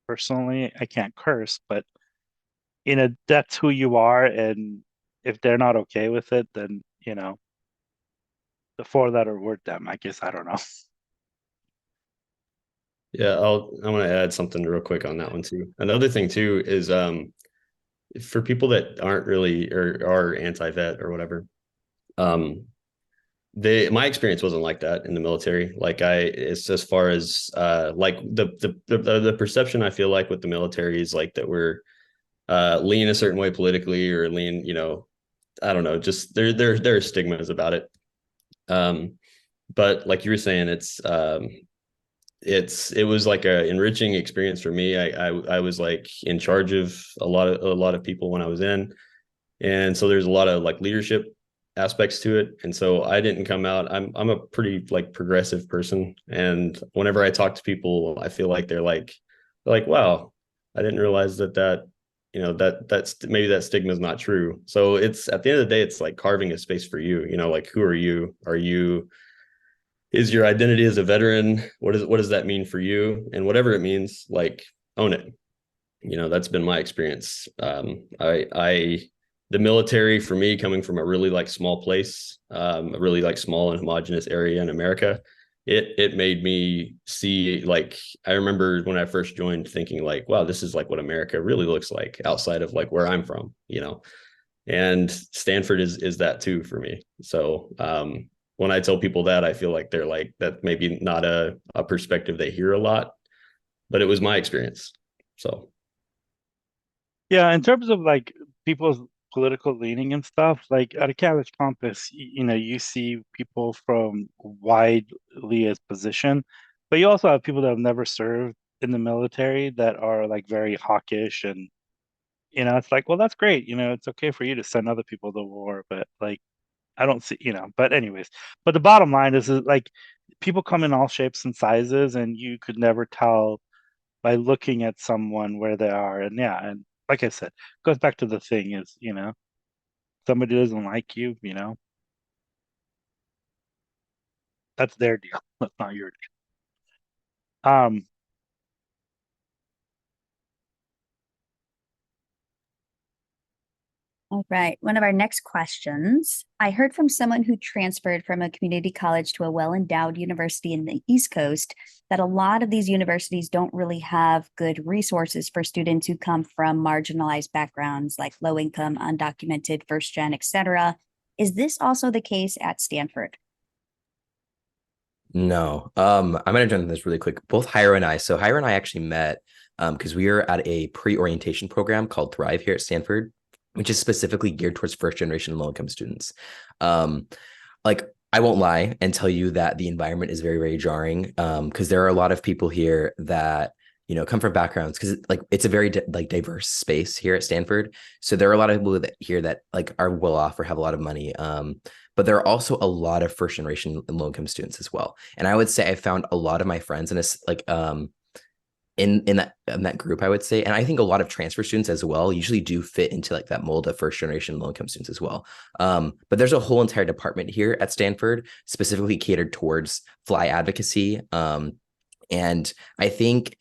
personally I can't curse, but that's who you are. And if they're not okay with it, then the four-letter word them. I guess I don't know. Yeah, I want to add something real quick on that one too. Another thing too is for people that aren't really or are anti-vet or whatever, um my experience wasn't like that in the military. Like it's as far as like the perception I feel like with the military is like that we're lean a certain way politically or lean, I don't know, just there are stigmas about it. But like you were saying, it was like a enriching experience for me. I was like in charge of a lot of people when I was in, and so there's a lot of like leadership aspects to it. And so I didn't come out. I'm a pretty like progressive person, and whenever I talk to people, I feel like they're like, wow, I didn't realize that's maybe that stigma is not true. So it's at the end of the day, it's like carving a space for you. Like who are you? Is your identity as a veteran? What does that mean for you? And whatever it means, like own it. That's been my experience. I the military for me, coming from a really like small place, a really like small and homogenous area in America, it made me see, like, I remember when I first joined thinking like, wow, this is like what America really looks like outside of like where I'm from, and Stanford is that too for me. So when I tell people that, I feel like they're like, that maybe not a perspective they hear a lot, but it was my experience. So Yeah, in terms of like people's political leaning and stuff, like at a college campus, you see people from widely as position, but you also have people that have never served in the military that are like very hawkish and it's like, well, that's great. It's okay for you to send other people to war, but like I don't see, but anyways, but the bottom line is like people come in all shapes and sizes, and you could never tell by looking at someone where they are. And yeah, and like I said, goes back to the thing is, somebody doesn't like you, that's their deal. That's not your deal. All right. One of our next questions. I heard from someone who transferred from a community college to a well-endowed university in the East Coast that a lot of these universities don't really have good resources for students who come from marginalized backgrounds like low income, undocumented, first gen, etc. Is this also the case at Stanford? No. I'm gonna jump into this really quick. Both Hiro and I. So Hiro and I actually met because we were at a pre-orientation program called Thrive here at Stanford, which is specifically geared towards first generation low-income students. Like I won't lie and tell you that the environment is very, very jarring. Because there are a lot of people here that come from backgrounds, because like it's a very diverse space here at Stanford. So there are a lot of people here that like are well off or have a lot of money. But there are also a lot of first generation and low income students as well. And I would say I found a lot of my friends in this like in that group, I would say. And I think a lot of transfer students as well usually do fit into like that mold of first generation low income students as well. But there's a whole entire department here at Stanford specifically catered towards fly advocacy. And I think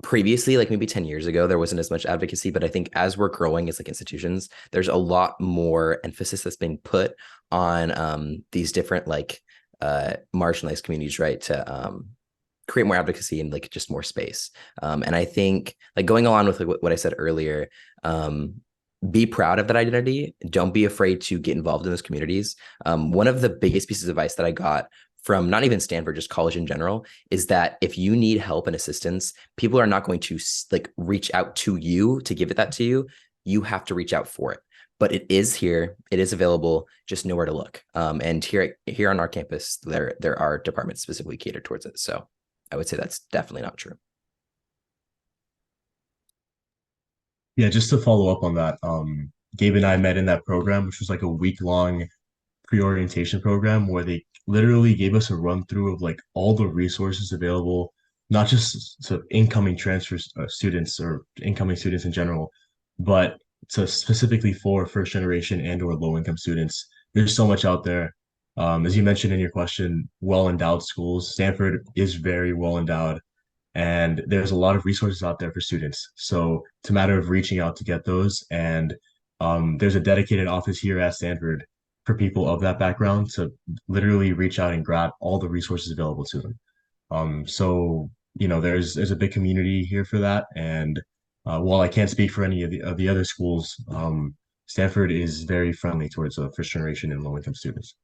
previously, like maybe 10 years ago, there wasn't as much advocacy, but I think as we're growing as like institutions, there's a lot more emphasis that's being put on these different like marginalized communities, right? To create more advocacy and like just more space. And I think like going along with like what I said earlier, be proud of that identity. Don't be afraid to get involved in those communities. One of the biggest pieces of advice that I got from not even Stanford, just college in general, is that if you need help and assistance, people are not going to like reach out to you to give it that to you. You have to reach out for it. But it is here. It is available. Just know where to look. And here on our campus, there are departments specifically catered towards it. So I would say that's definitely not true. Yeah, just to follow up on that, Gabe and I met in that program, which was like a week-long pre-orientation program where they literally gave us a run through of like all the resources available, not just to incoming transfer students or incoming students in general, but to specifically for first generation and or low income students. There's so much out there. As you mentioned in your question, well endowed schools. Stanford is very well endowed, and there's a lot of resources out there for students. So it's a matter of reaching out to get those. And there's a dedicated office here at Stanford for people of that background to literally reach out and grab all the resources available to them. So there's a big community here for that. And while I can't speak for any of the other schools, Stanford is very friendly towards first generation and low income students.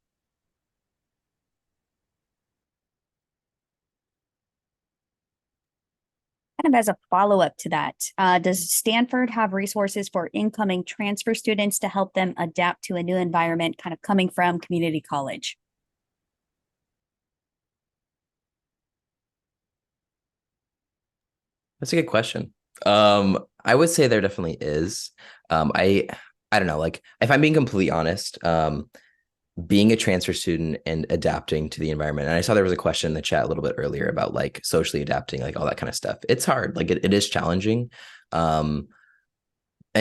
Kind of as a follow-up to that, does Stanford have resources for incoming transfer students to help them adapt to a new environment, kind of coming from community college? That's a good question. I would say there definitely is. I don't know, like if I'm being completely honest, being a transfer student and adapting to the environment. And I saw there was a question in the chat a little bit earlier about like socially adapting, like all that kind of stuff. It's hard, like it is challenging. And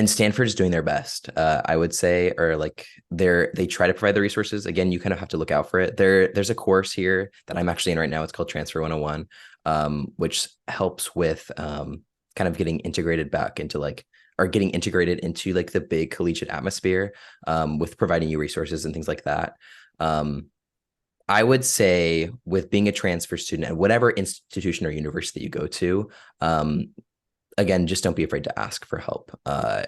Stanford's doing their best, I would say, or like they try to provide the resources. Again, you kind of have to look out for it. There's a course here that I'm actually in right now. It's called Transfer 101, which helps with kind of getting integrated back into like, or getting integrated into like the big collegiate atmosphere, with providing you resources and things like that. I would say with being a transfer student at whatever institution or university you go to, again, just don't be afraid to ask for help,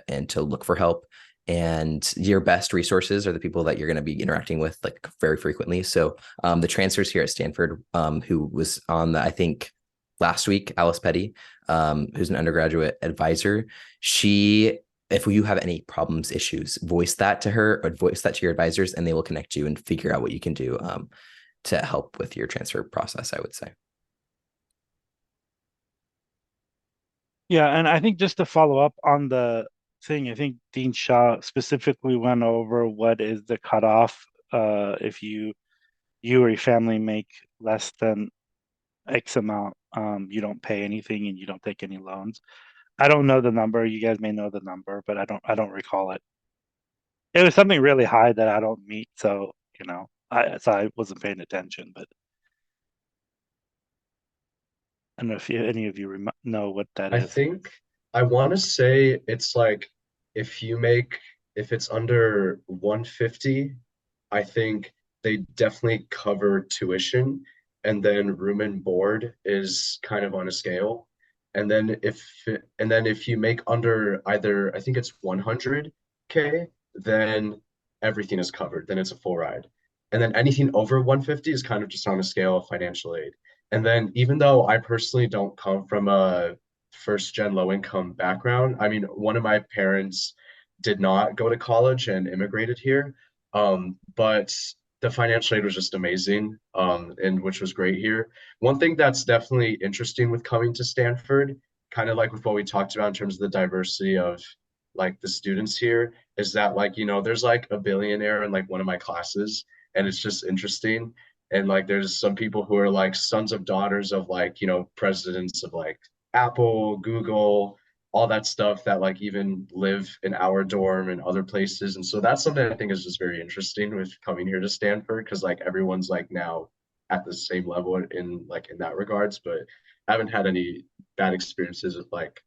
and to look for help. And your best resources are the people that you're going to be interacting with like very frequently. So the transfers here at Stanford, who was on I think last week, Alice Petty, who's an undergraduate advisor, if you have any problems, issues, voice that to her or voice that to your advisors, and they will connect you and figure out what you can do to help with your transfer process, I would say. Yeah, and I think just to follow up on the thing. I think Dean Shaw specifically went over what is the cutoff if you or your family make less than X amount, you don't pay anything and you don't take any loans. I don't know the number. You guys may know the number, but I don't recall it. It was something really high that I don't meet, so I wasn't paying attention. But I don't know if any of you know what that I is. think I want to say it's like if it's under 150, I think they definitely cover tuition, and then room and board is kind of on a scale. And then if you make under either, I think it's 100K, then everything is covered. Then it's a full ride. And then anything over 150 is kind of just on a scale of financial aid. And then even though I personally don't come from a first gen low income background, I mean, one of my parents did not go to college and immigrated here. But the financial aid was just amazing, and which was great here. One thing that's definitely interesting with coming to Stanford, kind of like with what we talked about in terms of the diversity of like the students here, is that like, there's like a billionaire in like one of my classes, and it's just interesting. And like there's some people who are like sons of daughters of like, presidents of like Apple, Google, all that stuff that like even live in our dorm and other places. And so that's something I think is just very interesting with coming here to Stanford, because like everyone's like now at the same level in that regards. But I haven't had any bad experiences with like,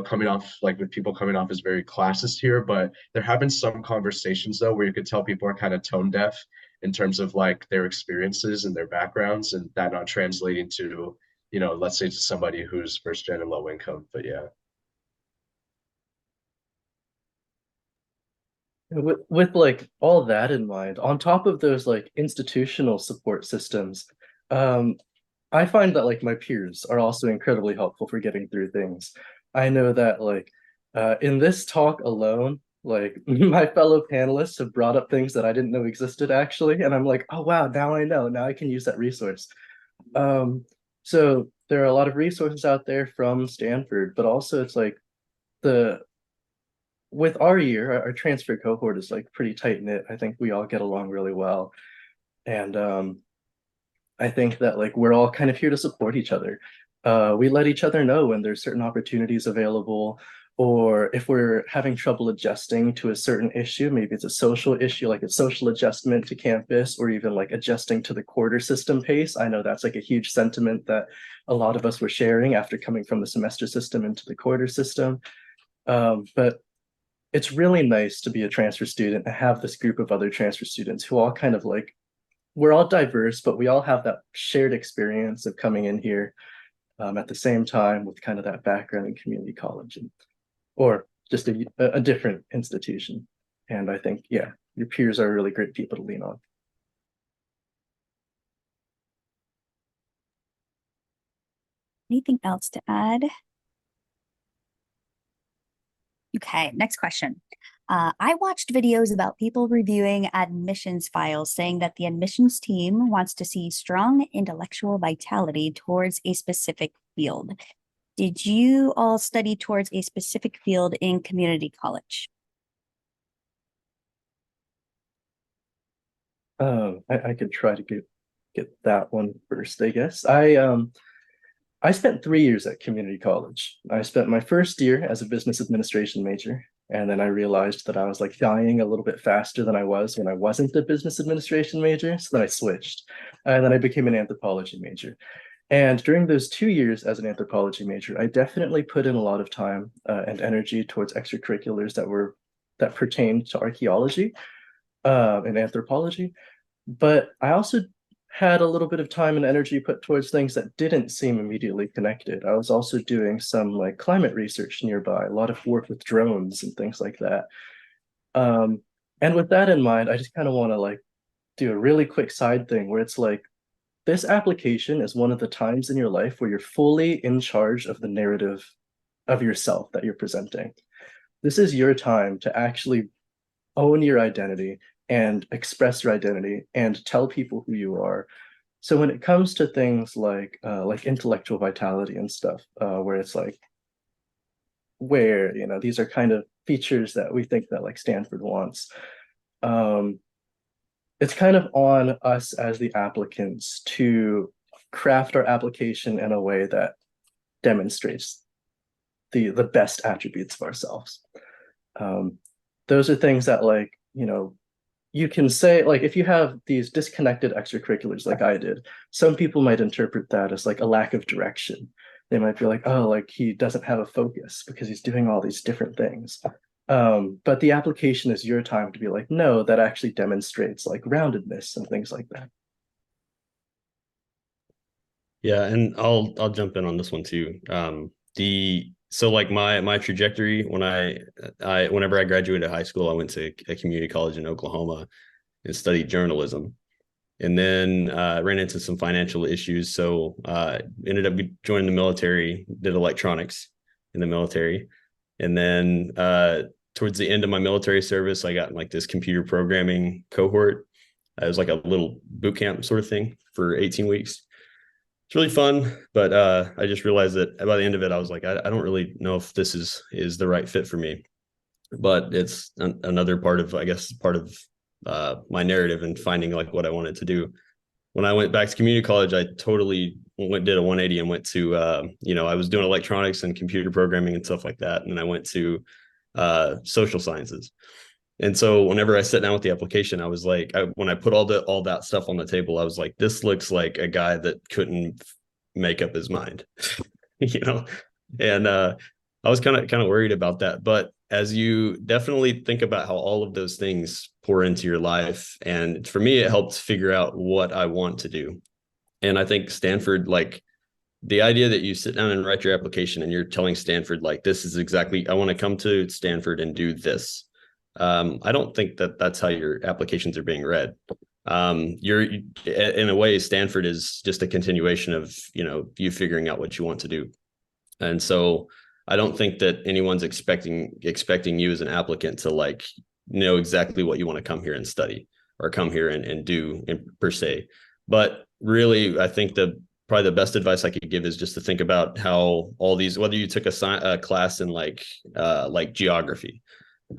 coming off like with people coming off as very classist here. But there have been some conversations though where you could tell people are kind of tone deaf in terms of like their experiences and their backgrounds, and that not translating to, let's say to somebody who's first gen and low income. But yeah. With like all that in mind, on top of those like institutional support systems, I find that like my peers are also incredibly helpful for getting through things. I know that like in this talk alone, like my fellow panelists have brought up things that I didn't know existed actually, and I'm like, oh wow, now I know. Now I can use that resource. So there are a lot of resources out there from Stanford, but also it's like the with our year, our transfer cohort is like pretty tight knit. I think we all get along really well. And I think that like we're all kind of here to support each other. We let each other know when there's certain opportunities available, or if we're having trouble adjusting to a certain issue, maybe it's a social issue, like a social adjustment to campus, or even like adjusting to the quarter system pace. I know that's like a huge sentiment that a lot of us were sharing after coming from the semester system into the quarter system. But it's really nice to be a transfer student and have this group of other transfer students who all kind of like, we're all diverse, but we all have that shared experience of coming in here at the same time with kind of that background in community college or just a different institution. And I think, yeah, your peers are really great people to lean on. Anything else to add? Okay, next question. I watched videos about people reviewing admissions files saying that the admissions team wants to see strong intellectual vitality towards a specific field. Did you all study towards a specific field in community college? I could try to get that one first, I guess. I spent 3 years at community college. I spent my first year as a business administration major, and then I realized that I was like dying a little bit faster than I was when I wasn't a business administration major, so then I switched. And then I became an anthropology major. And during those 2 years as an anthropology major, I definitely put in a lot of time and energy towards extracurriculars that pertained to archaeology and anthropology. But I also had a little bit of time and energy put towards things that didn't seem immediately connected. I was also doing some like climate research nearby, a lot of work with drones and things like that. And with that in mind, I just kind of want to like do a really quick side thing where it's like, this application is one of the times in your life where you're fully in charge of the narrative of yourself that you're presenting. This is your time to actually own your identity and express your identity and tell people who you are. So when it comes to things like intellectual vitality and stuff, where it's like where, these are kind of features that we think that like Stanford wants. It's kind of on us as the applicants to craft our application in a way that demonstrates the best attributes of ourselves. Those are things that like, you can say, like, if you have these disconnected extracurriculars like I did, some people might interpret that as like a lack of direction. They might be like, oh, like he doesn't have a focus because he's doing all these different things. But the application is your time to be like, no, that actually demonstrates like roundedness and things like that. Yeah, and I'll jump in on this one too. So like my trajectory when whenever I graduated high school, I went to a community college in Oklahoma and studied journalism, and then ran into some financial issues. So ended up joining the military, did electronics in the military, and then towards the end of my military service, I got in like this computer programming cohort. It was like a little boot camp sort of thing for 18 weeks. It's really fun, but I just realized that by the end of it, I was like, I don't really know if this is the right fit for me. But it's another part of, I guess, part of my narrative and finding like what I wanted to do. When I went back to community college, I totally did a 180 and went to, I was doing electronics and computer programming and stuff like that. And then I went to social sciences. And so whenever I sat down with the application, I was like, when I put all that stuff on the table, I was like, this looks like a guy that couldn't make up his mind, and I was kind of worried about that. But as you definitely think about how all of those things pour into your life, and for me, it helped figure out what I want to do. And I think Stanford, like the idea that you sit down and write your application and you're telling Stanford, like, this is exactly, I want to come to Stanford and do this. I don't think that that's how your applications are being read. You're in a way, Stanford is just a continuation of, you figuring out what you want to do. And so I don't think that anyone's expecting you as an applicant to like know exactly what you want to come here and study or come here and do per se. But really, I think probably the best advice I could give is just to think about how all these, whether you took a class in like geography,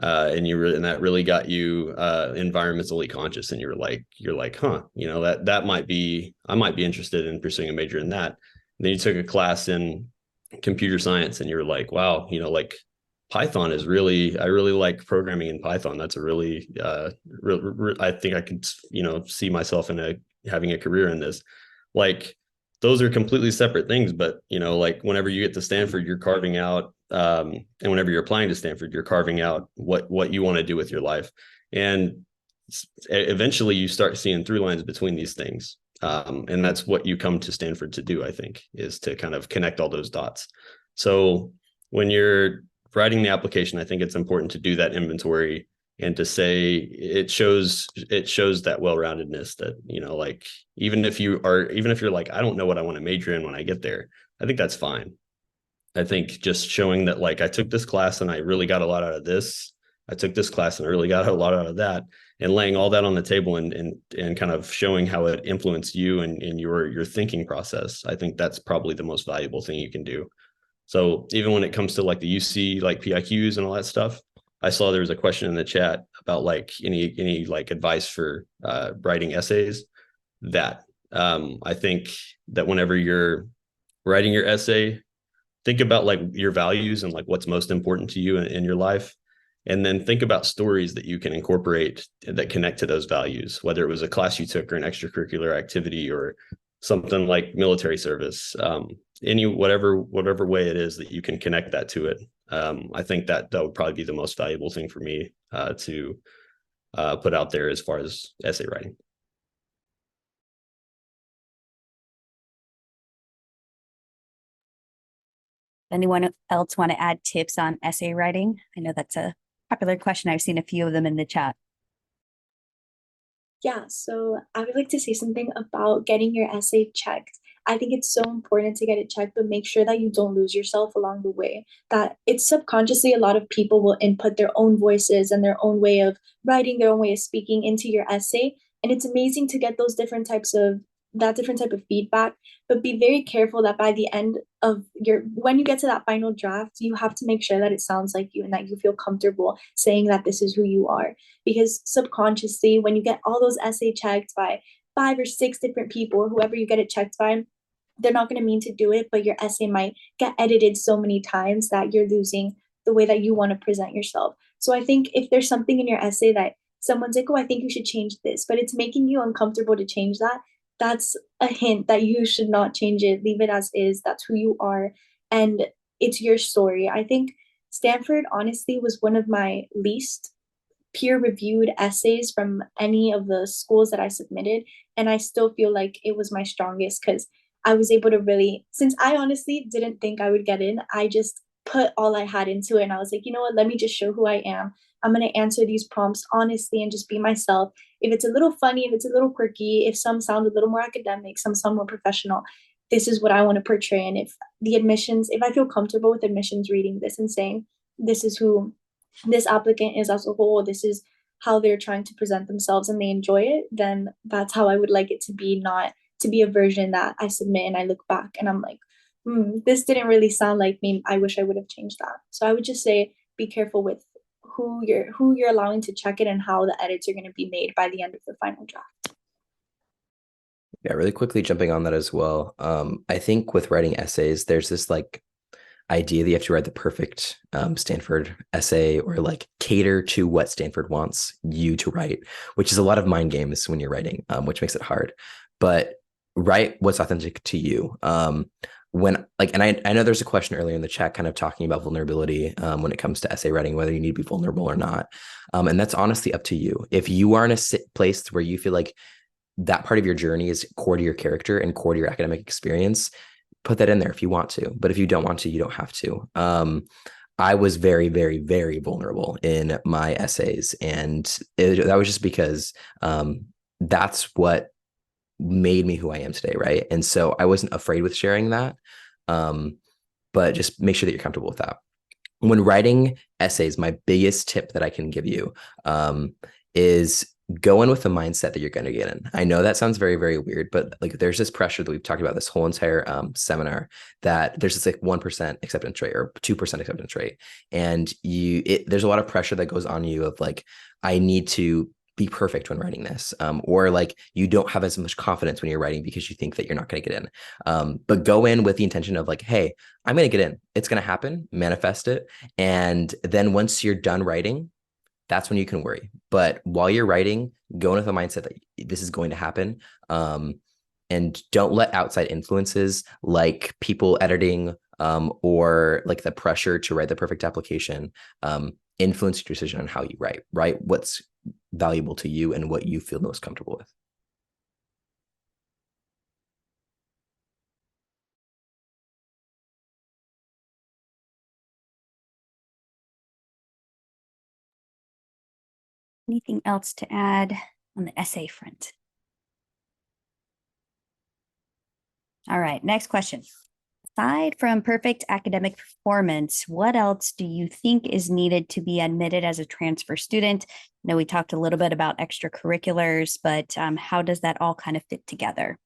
and that really got you environmentally conscious, and you're like, huh, that might be, I might be interested in pursuing a major in that. And then you took a class in computer science and you're like, wow, like Python is really, I really like programming in Python. That's a really I think I could see myself in having a career in this. Like those are completely separate things, but like whenever you get to Stanford, you're carving out and whenever you're applying to Stanford, you're carving out what you want to do with your life. And eventually you start seeing through lines between these things. And that's what you come to Stanford to do, I think, is to kind of connect all those dots. So when you're writing the application, I think it's important to do that inventory and to say it shows that well-roundedness that, like, even if you're like, I don't know what I want to major in when I get there, I think that's fine. I think just showing that, like, I took this class and I really got a lot out of this. I took this class and I really got a lot out of that, and laying all that on the table and kind of showing how it influenced you and your thinking process. I think that's probably the most valuable thing you can do. So even when it comes to like the UC, like PIQs and all that stuff, I saw there was a question in the chat about like any like advice for writing essays. That I think that whenever you're writing your essay, think about like your values and like what's most important to you in your life. And then think about stories that you can incorporate that connect to those values, whether it was a class you took or an extracurricular activity or something like military service, whatever way it is that you can connect that to it. I think that would probably be the most valuable thing for me to put out there as far as essay writing. Anyone else want to add tips on essay writing? I know that's a popular question. I've seen a few of them in the chat. Yeah, so I would like to say something about getting your essay checked. I think it's so important to get it checked, but make sure that you don't lose yourself along the way. That it's subconsciously, a lot of people will input their own voices and their own way of writing, their own way of speaking into your essay. And it's amazing to get those different types of that different type of feedback, but be very careful that by the end of when you get to that final draft, you have to make sure that it sounds like you and that you feel comfortable saying that this is who you are. Because subconsciously, when you get all those essay checked by 5 or 6 different people, or whoever you get it checked by, they're not going to mean to do it, but your essay might get edited so many times that you're losing the way that you want to present yourself. So I think if there's something in your essay that someone's like, oh, I think you should change this, but it's making you uncomfortable to change that, that's a hint that you should not change it. Leave it as is. That's who you are. And it's your story. I think Stanford, honestly, was one of my least peer reviewed essays from any of the schools that I submitted. And I still feel like it was my strongest because I was able to really, since I honestly didn't think I would get in, I just put all I had into it. And I was like, you know what, let me just show who I am. I'm going to answer these prompts honestly and just be myself. If it's a little funny, if it's a little quirky, if some sound a little more academic, some sound more professional, this is what I want to portray. And if I feel comfortable with admissions reading this and saying, this is who this applicant is as a whole, this is how they're trying to present themselves and they enjoy it, then that's how I would like it to be, not to be a version that I submit and I look back and I'm like, this didn't really sound like me. I wish I would have changed that. So I would just say be careful with who you're allowing to check it and how the edits are going to be made by the end of the final draft. Yeah, really quickly jumping on that as well. I think with writing essays, there's this like idea that you have to write the perfect Stanford essay or like cater to what Stanford wants you to write, which is a lot of mind games when you're writing, which makes it hard. But write what's authentic to you. When like, and I know there's a question earlier in the chat kind of talking about vulnerability when it comes to essay writing, whether you need to be vulnerable or not. And that's honestly up to you. If you are in a place where you feel like that part of your journey is core to your character and core to your academic experience, put that in there if you want to. But if you don't want to, you don't have to. I was very, very, very vulnerable in my essays. And that was just because that's what made me who I am today, right? And so I wasn't afraid with sharing that. But just make sure that you're comfortable with that. When writing essays, my biggest tip that I can give you is go in with the mindset that you're going to get in. I know that sounds very, very weird, but like there's this pressure that we've talked about this whole entire seminar, that there's this like 1% acceptance rate or 2% acceptance rate. And there's a lot of pressure that goes on you of like, I need to be perfect when writing this, or like you don't have as much confidence when you're writing because you think that you're not going to get in. But go in with the intention of like, hey, I'm going to get in. It's going to happen. Manifest it. And then once you're done writing, that's when you can worry. But while you're writing, go in with the mindset that this is going to happen. And don't let outside influences like people editing or like the pressure to write the perfect application influence your decision on how you write. Write what's valuable to you and what you feel most comfortable with. Anything else to add on the essay front? All right, next question. Aside from perfect academic performance, what else do you think is needed to be admitted as a transfer student? I know we talked a little bit about extracurriculars, but how does that all kind of fit together?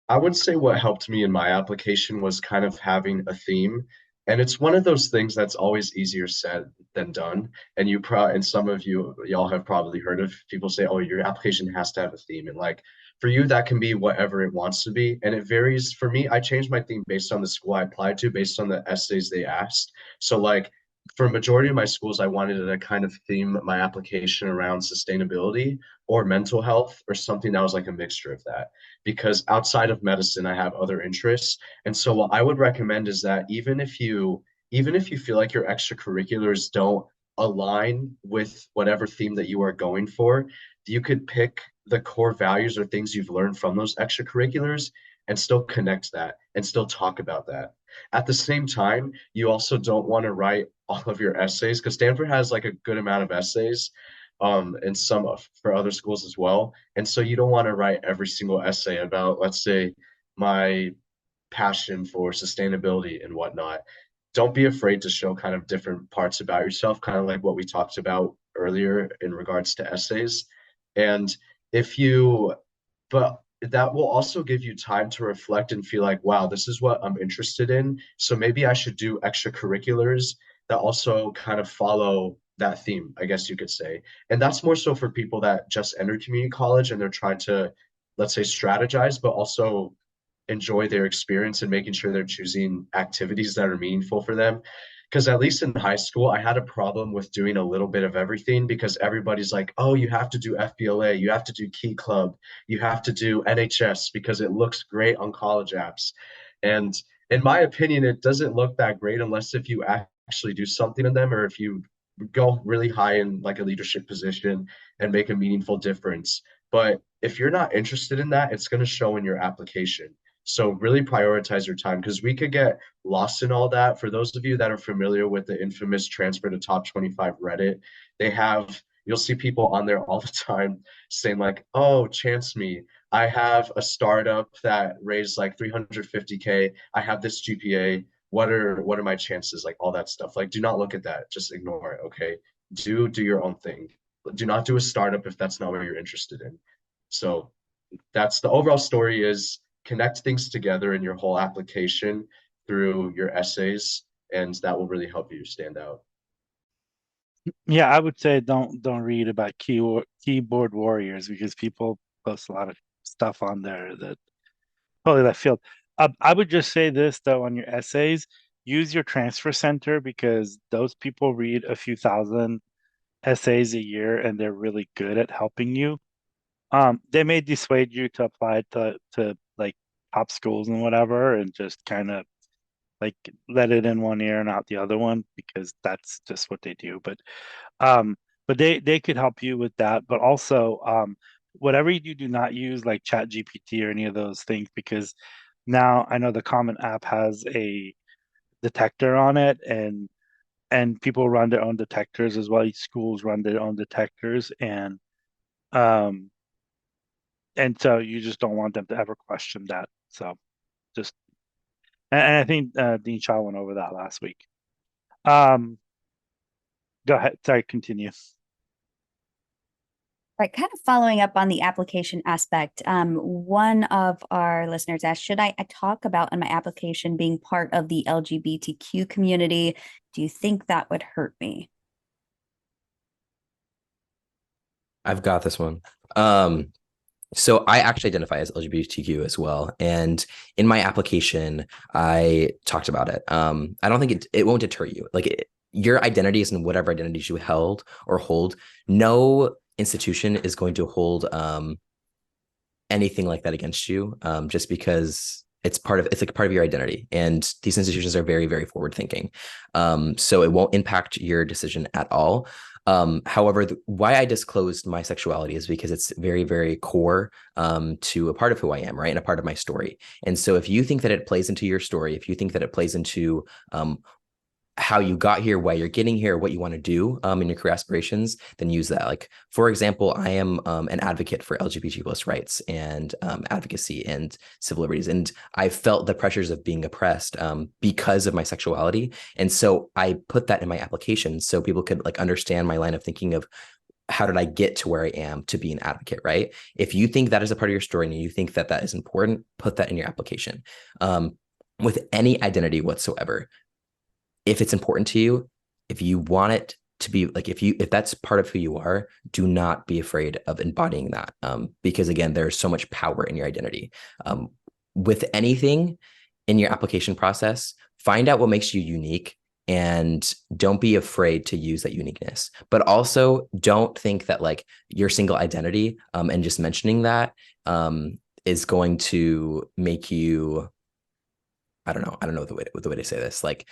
I would say what helped me in my application was kind of having a theme. And it's one of those things that's always easier said than done. And and some of y'all have probably heard of people say, oh, your application has to have a theme. And like for you, that can be whatever it wants to be. And it varies. For me, I changed my theme based on the school I applied to, based on the essays they asked. So like for a majority of my schools, I wanted to kind of theme my application around sustainability or mental health or something that was like a mixture of that, because outside of medicine, I have other interests. And so what I would recommend is that even if you feel like your extracurriculars don't align with whatever theme that you are going for, you could pick the core values or things you've learned from those extracurriculars and still connect that and still talk about that. At the same time, you also don't want to write all of your essays, because Stanford has like a good amount of essays, and some for other schools as well. And so you don't want to write every single essay about, let's say, my passion for sustainability and whatnot. Don't be afraid to show kind of different parts about yourself, kind of like what we talked about earlier in regards to essays. And if you, but that will also give you time to reflect and feel like, wow, this is what I'm interested in. So maybe I should do extracurriculars that also kind of follow that theme, I guess you could say. And that's more so for people that just entered community college and they're trying to, let's say, strategize, but also enjoy their experience and making sure they're choosing activities that are meaningful for them. Because at least in high school, I had a problem with doing a little bit of everything because everybody's like, oh, you have to do FBLA, you have to do Key Club, you have to do NHS because it looks great on college apps. And in my opinion, it doesn't look that great unless if you actually do something in them or if you go really high in like a leadership position and make a meaningful difference. But if you're not interested in that, it's going to show in your application. So really prioritize your time because we could get lost in all that. For those of you that are familiar with the infamous transfer to top 25 Reddit, you'll see people on there all the time saying like, oh, chance me. I have a startup that raised like 350K. I have this GPA. What are my chances? Like all that stuff. Like, do not look at that. Just ignore it. Okay. Do your own thing. Do not do a startup if that's not what you're interested in. So that's the overall story is connect things together in your whole application through your essays, and that will really help you stand out. Yeah, I would say don't read about keyboard warriors because people post a lot of stuff on there that totally left field. I would just say this though on your essays, use your transfer center because those people read a few thousand essays a year and they're really good at helping you. They may dissuade you to apply to like top schools and whatever, and just kind of like let it in one ear and out the other one because that's just what they do. Um, but they could help you with that. But also, whatever you do, do not use like Chat GPT or any of those things because now I know the Common App has a detector on it, and people run their own detectors as well. Each schools run their own detectors, um, and so you just don't want them to ever question that. So just and I think Dean Shaw went over that last week. Um, Go ahead. Sorry, continue. Right, kind of following up on the application aspect, one of our listeners asked, should I talk about in my application being part of the LGBTQ community? Do you think that would hurt me? I've got this one. So I actually identify as LGBTQ as well. And in my application, I talked about it. I don't think it won't deter you. Your identities and whatever identities you held or hold, no institution is going to hold anything like that against you, just because it's like part of your identity. And these institutions are very, very forward thinking. So it won't impact your decision at all. However, why I disclosed my sexuality is because it's very, very core to a part of who I am, right? And a part of my story. And so if you think that it plays into your story, if you think that it plays into how you got here, why you're getting here, what you want to do in your career aspirations, then use that. Like, for example, I am an advocate for LGBT plus rights and advocacy and civil liberties. And I felt the pressures of being oppressed because of my sexuality. And so I put that in my application so people could like understand my line of thinking of how did I get to where I am to be an advocate, right? If you think that is a part of your story and you think that that is important, put that in your application. With any identity whatsoever, if it's important to you, if you want it to be like, if that's part of who you are, do not be afraid of embodying that. Because again, there's so much power in your identity. With anything in your application process, find out what makes you unique and don't be afraid to use that uniqueness. But also don't think that like your single identity and just mentioning that is going to make you, I don't know the way to say this. Like,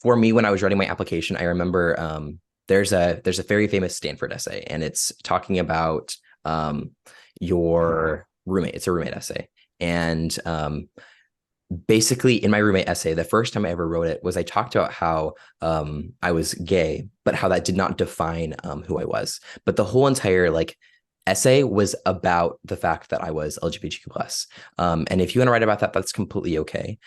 for me, when I was writing my application, I remember there's a very famous Stanford essay, and it's talking about your roommate. It's a roommate essay, and basically, in my roommate essay, the first time I ever wrote it was I talked about how I was gay, but how that did not define who I was. But the whole entire like essay was about the fact that I was LGBTQ plus. And if you want to write about that, that's completely okay.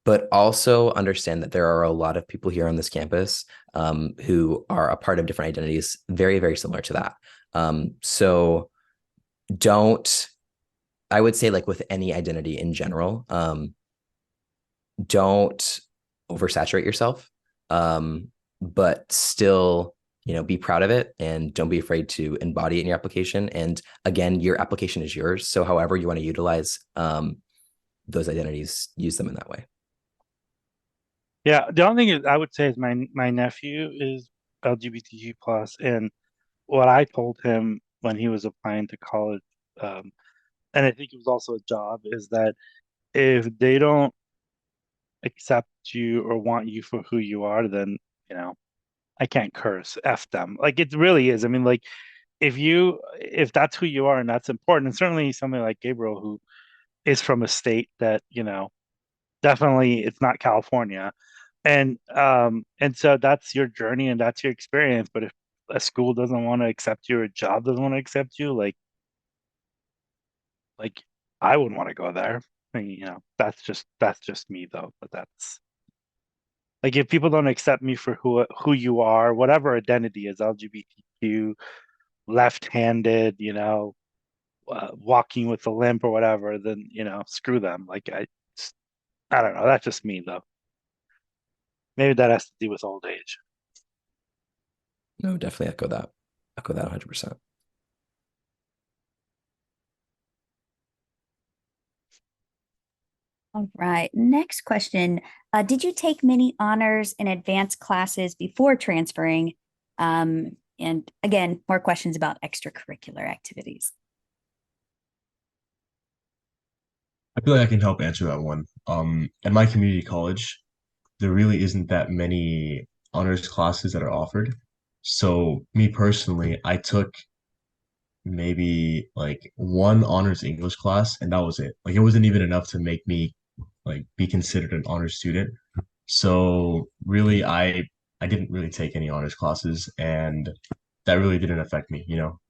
but also understand that there are a lot of people here on this campus who are a part of different identities, very, very similar to that. So don't, I would say, like with any identity in general, don't oversaturate yourself, but still, be proud of it, and don't be afraid to embody it in your application. And again, your application is yours. So however you want to utilize those identities, use them in that way. Yeah, the only thing is, I would say is my nephew is LGBTQ plus, and what I told him when he was applying to college, um, and I think it was also a job, is that if they don't accept you or want you for who you are, then I can't curse, F them. Like it really is. I mean, like if that's who you are and that's important, and certainly somebody like Gabriel who is from a state that, definitely it's not California. And so that's your journey and that's your experience. But if a school doesn't want to accept you or a job doesn't want to accept you, like I wouldn't want to go there. I mean, that's just me though. But that's like if people don't accept me for who you are, whatever identity is, LGBTQ, left-handed, walking with a limp or whatever, then screw them. Like I don't know. That's just me though. Maybe that has to do with old age. No, definitely echo that. Echo that 100%. All right. Next question. Did you take many honors and advanced classes before transferring? And again, more questions about extracurricular activities. I feel like I can help answer that one. At my community college, there really isn't that many honors classes that are offered. So me personally, I took maybe like one honors English class, and that was it. Like it wasn't even enough to make me like be considered an honors student. So really, I didn't really take any honors classes, and that really didn't affect me.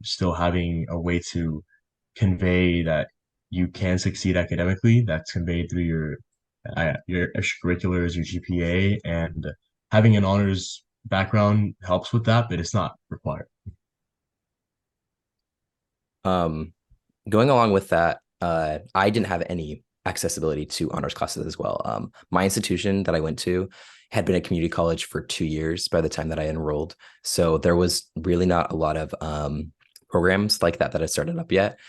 Still having a way to convey that you can succeed academically, that's conveyed through your extracurriculars, your GPA, and having an honors background helps with that, but it's not required. Going along with that, I didn't have any accessibility to honors classes as well. My institution that I went to had been a community college for 2 years by the time that I enrolled. So there was really not a lot of programs like that had started up yet.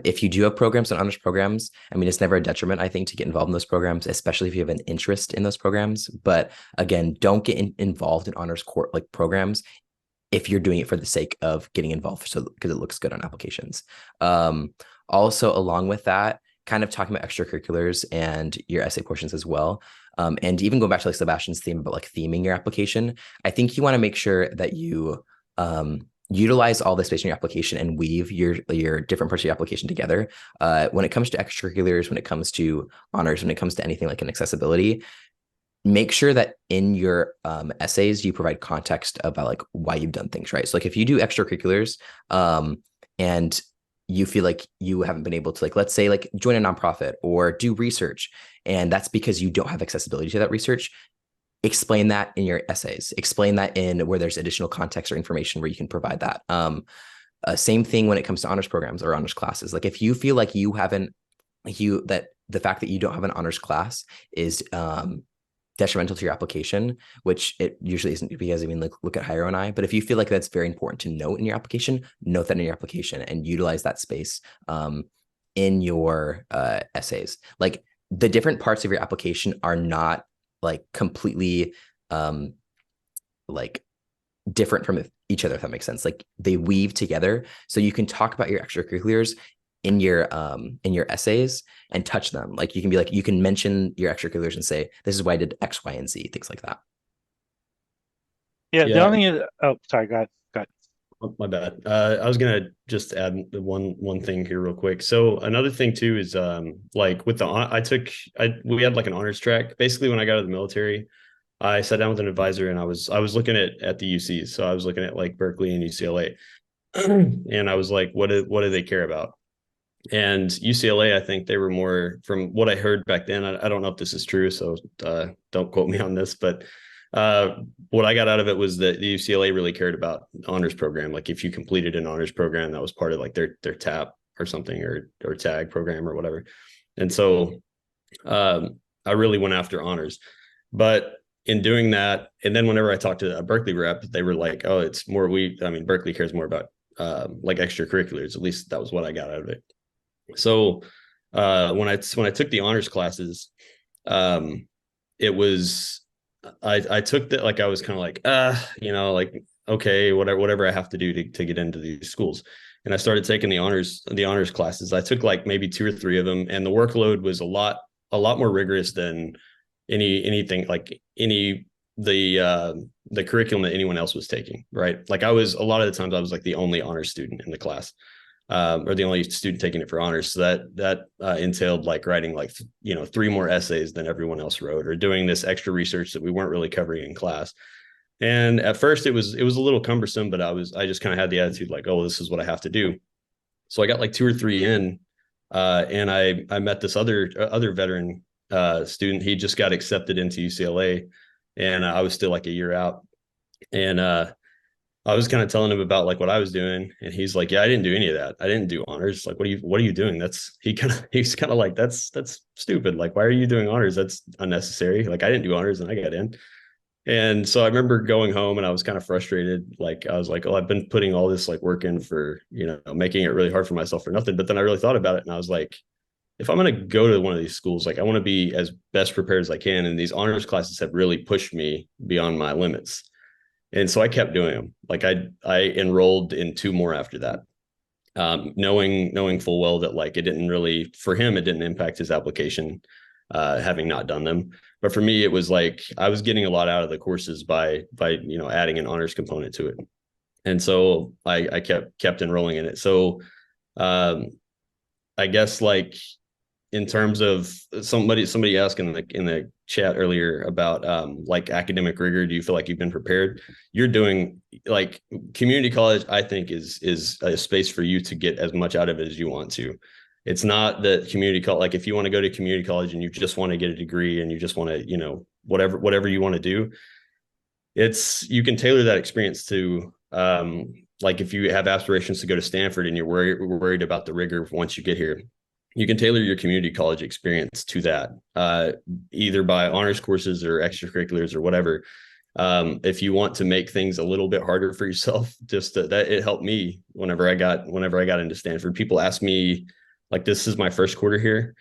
If you do have programs and honors programs, I mean, it's never a detriment, I think, to get involved in those programs, especially if you have an interest in those programs. But again, don't get involved in honors court like programs if you're doing it for the sake of getting involved, so because it looks good on applications. Also, along with that, kind of talking about extracurriculars and your essay portions as well. And even going back to like Sebastian's theme about like theming your application, I think you want to make sure that you utilize all the space in your application and weave your different parts of your application together. When it comes to extracurriculars, when it comes to honors, when it comes to anything like an accessibility, make sure that in your essays you provide context about like why you've done things, right? So like if you do extracurriculars and you feel like you haven't been able to, like, let's say like join a nonprofit or do research, and that's because you don't have accessibility to that research, explain that in your essays, explain that in where there's additional context or information where you can provide that. Same thing when it comes to honors programs or honors classes. Like if you feel like you haven't, that the fact that you don't have an honors class is detrimental to your application, which it usually isn't, because I mean, like look at Hiro and I, but if you feel like that's very important to note in your application, note that in your application and utilize that space in your essays. Like the different parts of your application are not like completely like different from each other, if that makes sense. Like they weave together, so you can talk about your extracurriculars in your essays and touch them. Like you can be like, you can mention your extracurriculars and say, this is why I did X, Y, and Z, things like that. Yeah, the only thing is, oh, sorry, go ahead. Oh, my bad. I was gonna just add one thing here real quick. So another thing too is like with we had like an honors track. Basically, when I got out of the military, I sat down with an advisor and I was looking at the UCs. So I was looking at like Berkeley and UCLA, and I was like, what do they care about? And UCLA, I think they were more, from what I heard back then. I don't know if this is true, so don't quote me on this, but what I got out of it was that the UCLA really cared about honors program. Like if you completed an honors program, that was part of like their TAP or something, or tag program or whatever. And so I really went after honors. But in doing that, and then whenever I talked to a Berkeley rep, they were like, "Oh, it's more I mean, Berkeley cares more about like extracurriculars." At least that was what I got out of it. So when I took the honors classes, it was I took that, like I was kind of like like, okay, whatever I have to do to get into these schools. And I started taking the honors classes. I took like maybe 2 or 3 of them, and the workload was a lot more rigorous than anything like the curriculum that anyone else was taking, right? Like I was, a lot of the times I was like the only honors student in the class, or the only student taking it for honors. So that entailed like writing like 3 more essays than everyone else wrote, or doing this extra research that we weren't really covering in class. And at first it was a little cumbersome, but I just kind of had the attitude like, oh, this is what I have to do. So I got like 2 or 3 in, and I met this other veteran student. He just got accepted into UCLA, and I was still like a year out. And I was kind of telling him about like what I was doing, and he's like, "Yeah, I didn't do any of that. I didn't do honors. Like, what are you doing? He's kind of like, that's stupid. Like, why are you doing honors? That's unnecessary. Like, I didn't do honors and I got in." And so I remember going home and I was kind of frustrated. Like, I was like, "Oh, I've been putting all this like work in for, making it really hard for myself for nothing." But then I really thought about it, and I was like, if I'm going to go to one of these schools, like I want to be as best prepared as I can. And these honors classes have really pushed me beyond my limits. And so I kept doing them. Like I enrolled in 2 more after that, knowing full well that like it didn't really, for him, it didn't impact his application, having not done them. But for me, it was like I was getting a lot out of the courses by adding an honors component to it. And so I kept enrolling in it. So I guess like in terms of somebody asked in the chat earlier about like academic rigor, do you feel like you've been prepared? You're doing like community college, I think is a space for you to get as much out of it as you want to. It's not that community college, like if you want to go to community college and you just want to get a degree and you just want to, whatever you want to do, you can tailor that experience to like if you have aspirations to go to Stanford and you're worried about the rigor once you get here, you can tailor your community college experience to that, either by honors courses or extracurriculars or whatever. If you want to make things a little bit harder for yourself, just that it helped me whenever I got into Stanford. People ask me, like, this is my first quarter here,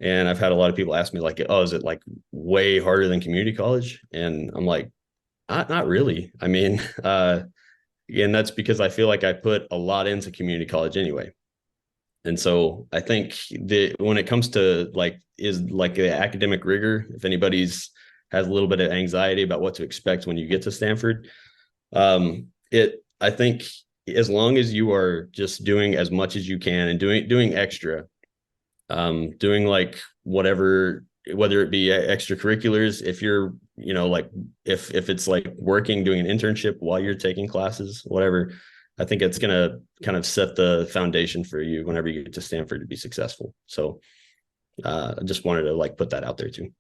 and I've had a lot of people ask me like, "Oh, is it like way harder than community college?" And I'm like, not really. I mean, and that's because I feel like I put a lot into community college anyway. And so I think when it comes to like, is like the academic rigor, if anybody's has a little bit of anxiety about what to expect when you get to Stanford, I think as long as you are just doing as much as you can and doing extra, doing like whatever, whether it be extracurriculars, if you're, like if it's like working, doing an internship while you're taking classes, whatever, I think it's going to kind of set the foundation for you whenever you get to Stanford to be successful. So I just wanted to like put that out there too.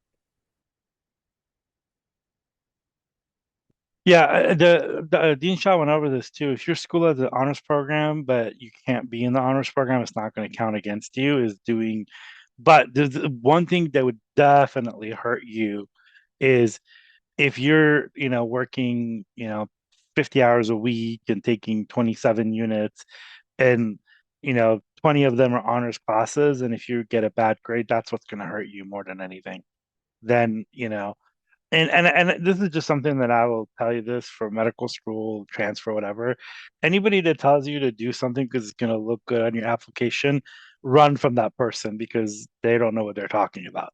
Yeah, the Dean Shaw went over this too. If your school has an honors program, but you can't be in the honors program, it's not going to count against you. But there's one thing that would definitely hurt you is if you're, working, 50 hours a week and taking 27 units, and 20 of them are honors classes, and if you get a bad grade, that's what's going to hurt you more than anything. Then, and this is just something that I will tell you this for medical school, transfer, whatever. Anybody that tells you to do something because it's going to look good on your application, run from that person because they don't know what they're talking about.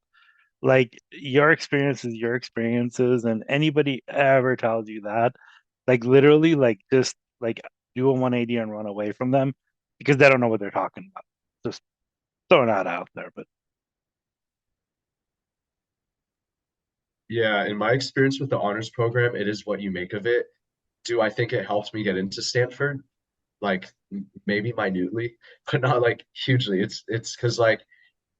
Like your experience is your experiences, and anybody ever tells you that, like literally, like just like do a 180 and run away from them because they don't know what they're talking about. Just throwing that out there. But Yeah, in my experience with the honors program, it is what you make of it. Do I think it helped me get into Stanford? like maybe minutely, but not like hugely. It's because like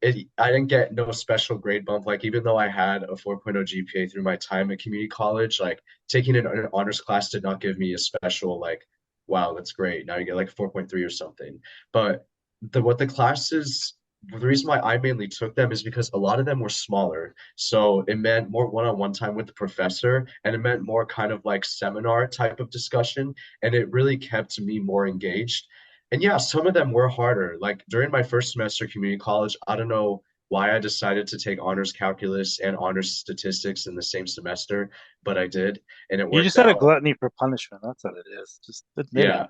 I didn't get no special grade bump. Like even though I had a 4.0 GPA through my time at community college, like taking an honors class did not give me a special like, wow, that's great. Now you get like 4.3 or something. But the classes, the reason why I mainly took them is because a lot of them were smaller. So it meant more one-on-one time with the professor, and it meant more kind of like seminar type of discussion. And it really kept me more engaged. And yeah, some of them were harder. Like during my first semester of community college, I don't know why I decided to take honors calculus and honors statistics in the same semester, but I did, and it You just worked had a out. gluttony for punishment. That's what it is. Just admit it. Yeah,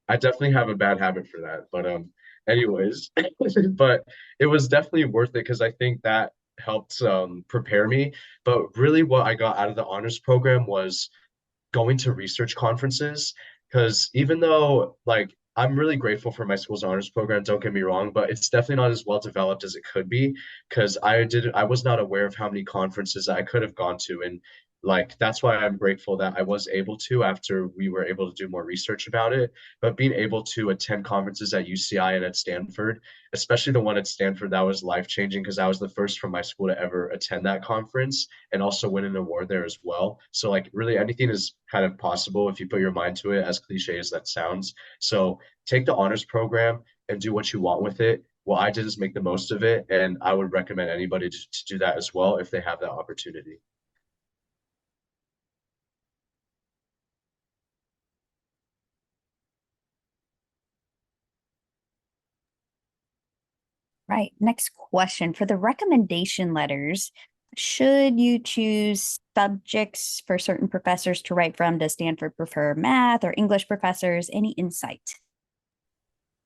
I definitely have a bad habit for that. But anyways, but it was definitely worth it because I think that helped prepare me. But really what I got out of the honors program was going to research conferences, because even though like I'm really grateful for my school's honors program, don't get me wrong, but it's definitely not as well developed as it could be, because I was not aware of how many conferences I could have gone to. And like that's why I'm grateful that I was able to, after we were able to do more research about it. But being able to attend conferences at UCI and at Stanford, especially the one at Stanford, that was life changing because I was the first from my school to ever attend that conference and also win an award there as well. So like really anything is kind of possible if you put your mind to it, as cliche as that sounds. So take the honors program and do what you want with it. What I did is make the most of it, and I would recommend anybody to do that as well if they have that opportunity. Right. Next question. For the recommendation letters, should you choose subjects for certain professors to write from? Does Stanford prefer math or English professors? Any insight?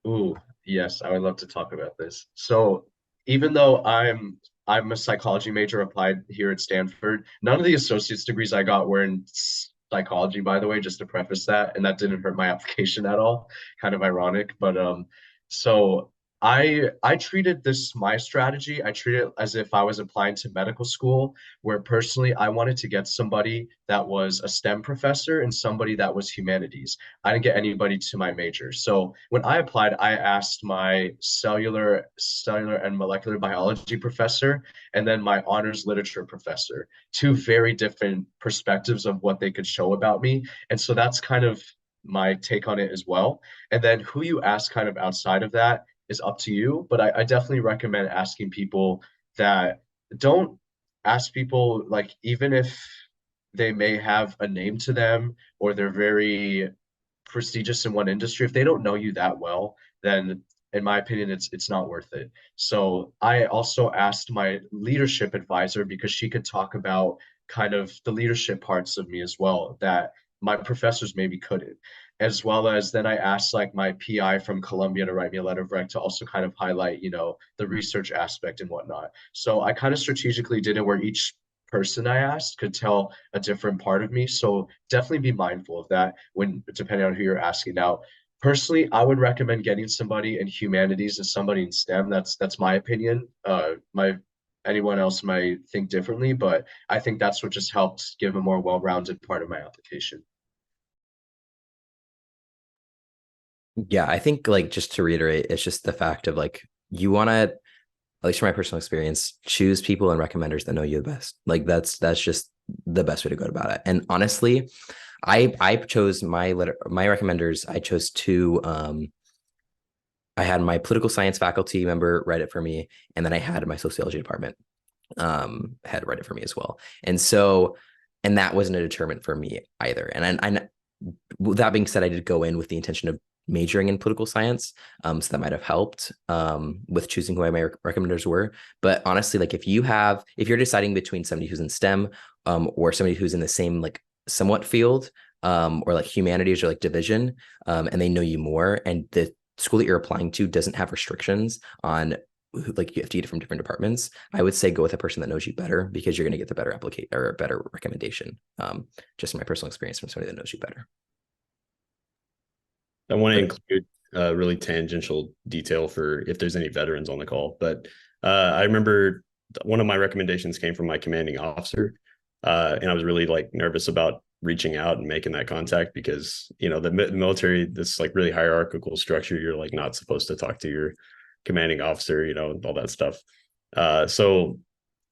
Ooh, yes, I would love to talk about this. So even though I'm a psychology major applied here at Stanford, none of the associate's degrees I got were in psychology, by the way, just to preface that, and that didn't hurt my application at all. Kind of ironic, but so I treated this my strategy. I treated it as if I was applying to medical school, where personally I wanted to get somebody that was a STEM professor and somebody that was humanities. I didn't get anybody to my major. So when I applied, I asked my cellular and molecular biology professor and then my honors literature professor, two very different perspectives of what they could show about me. And so that's kind of my take on it as well. And then who you ask kind of outside of that is up to you. But I definitely recommend asking people that don't ask people like, even if they may have a name to them or they're very prestigious in one industry, if they don't know you that well, then in my opinion, it's not worth it. So I also asked my leadership advisor because she could talk about kind of the leadership parts of me as well that my professors maybe couldn't. As well as then I asked like my PI from Columbia to write me a letter of rec to also kind of highlight, the research aspect and whatnot. So I kind of strategically did it where each person I asked could tell a different part of me. So definitely be mindful of that when depending on who you're asking. Now, personally, I would recommend getting somebody in humanities and somebody in STEM. That's my opinion. My anyone else might think differently, but I think that's what just helped give a more well-rounded part of my application. Yeah, I think like just to reiterate, it's just the fact of like you want to, at least from my personal experience, choose people and recommenders that know you the best. Like that's just the best way to go about it. And honestly, I chose my recommenders. I chose two. I had my political science faculty member write it for me, and then I had my sociology department had to write it for me as well. And so, and that wasn't a deterrent for me either. And I that being said, I did go in with the intention of majoring in political science. So that might have helped with choosing who my recommenders were. But honestly, like if you're deciding between somebody who's in STEM or somebody who's in the same like somewhat field or like humanities or like division and they know you more, and the school that you're applying to doesn't have restrictions on like you have to get from different departments, I would say go with a person that knows you better because you're going to get the better application or a better recommendation. Just in my personal experience from somebody that knows you better. I want to include a really tangential detail for if there's any veterans on the call, but I remember one of my recommendations came from my commanding officer, and I was really like nervous about reaching out and making that contact, because the military, this like really hierarchical structure, you're like not supposed to talk to your commanding officer, all that stuff. So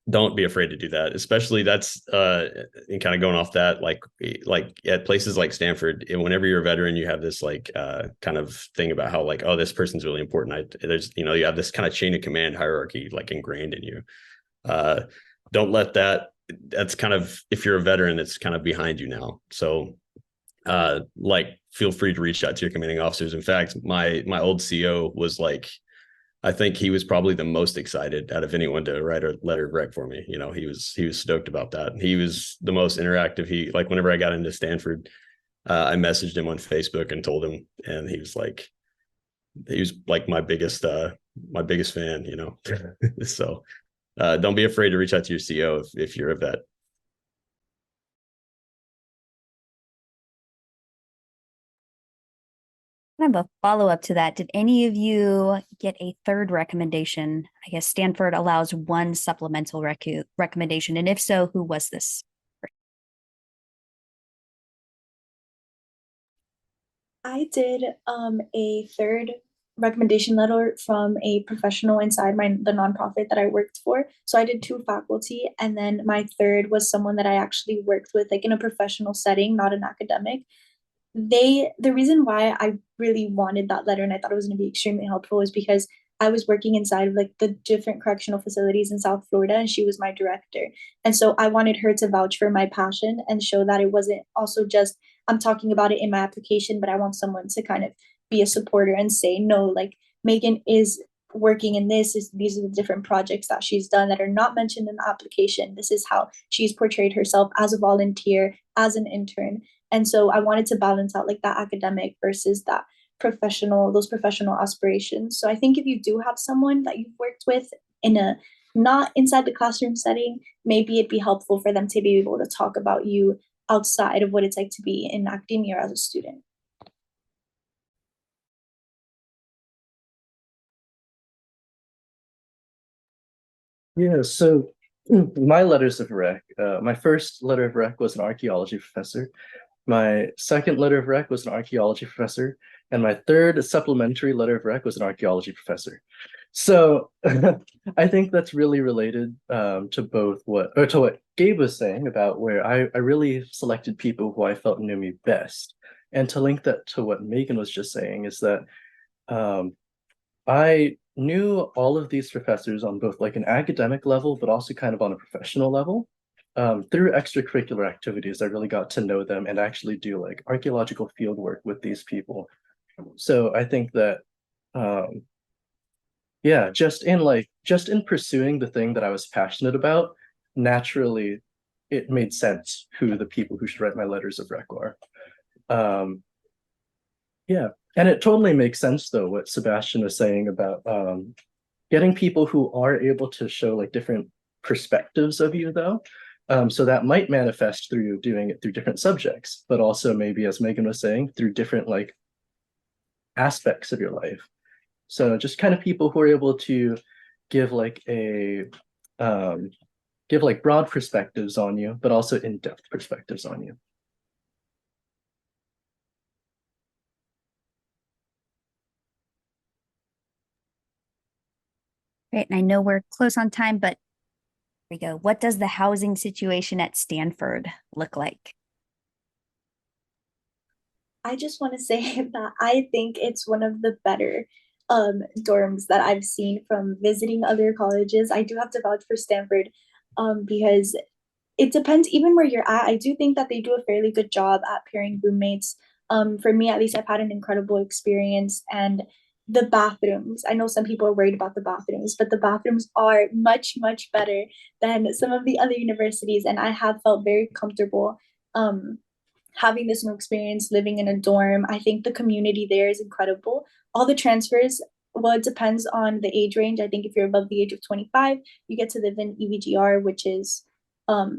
don't be afraid to do that, especially that's and kind of going off that, like at places like Stanford, whenever you're a veteran, you have this like kind of thing about how like, oh, this person's really important. There's you have this kind of chain of command hierarchy like ingrained in you. Don't let that's kind of, if you're a veteran, it's kind of behind you now. So like feel free to reach out to your commanding officers. In fact, my old CO was like, I think he was probably the most excited out of anyone to write a letter of rec for me. He was stoked about that. He was the most interactive. He, like, whenever I got into Stanford, I messaged him on Facebook and told him, and he was like my biggest fan, So don't be afraid to reach out to your CO if you're a vet. I have a follow-up to that. Did any of you get a third recommendation? I guess Stanford allows one supplemental recommendation, and if so, who was this? I did a third recommendation letter from a professional inside the nonprofit that I worked for. So I did 2 faculty, and then my third was someone that I actually worked with, like in a professional setting, not an academic. The reason why I really wanted that letter and I thought it was going to be extremely helpful is because I was working inside of like the different correctional facilities in South Florida, and she was my director. And so I wanted her to vouch for my passion and show that it wasn't also just I'm talking about it in my application, but I want someone to kind of be a supporter and say, no, like Megan is working in these are the different projects that she's done that are not mentioned in the application. This is how she's portrayed herself as a volunteer, as an intern. And so I wanted to balance out like that academic versus those professional aspirations. So I think if you do have someone that you've worked with in a not inside the classroom setting, maybe it'd be helpful for them to be able to talk about you outside of what it's like to be in academia as a student. Yeah, so my letters of rec, my first letter of rec was an archaeology professor. My second letter of rec was an archaeology professor. And my third supplementary letter of rec was an archaeology professor. So I think that's really related to what Gabe was saying about where I really selected people who I felt knew me best. And to link that to what Megan was just saying is that I knew all of these professors on both like an academic level, but also kind of on a professional level. Through extracurricular activities, I really got to know them and actually do like archaeological field work with these people. So I think that, yeah, just in pursuing the thing that I was passionate about, naturally, it made sense who the people who should write my letters of rec are. Yeah, and it totally makes sense though what Sebastian was saying about getting people who are able to show like different perspectives of you though. So that might manifest through doing it through different subjects, but also maybe, as Megan was saying, through different like aspects of your life. So just kind of people who are able to give like broad perspectives on you, but also in-depth perspectives on you. Great, and I know we're close on time, but here we go. What does the housing situation at Stanford look like? I just want to say that I think it's one of the better dorms that I've seen from visiting other colleges. I do have to vouch for Stanford because it depends even where you're at. I do think that they do a fairly good job at pairing roommates. For me, at least, I've had an incredible experience. And the bathrooms, I know some people are worried about the bathrooms, but the bathrooms are much, much better than some of the other universities. And I have felt very comfortable having this new experience living in a dorm. I think the community there is incredible. All the transfers, well, it depends on the age range. I think if you're above the age of 25, you get to live in EVGR, which is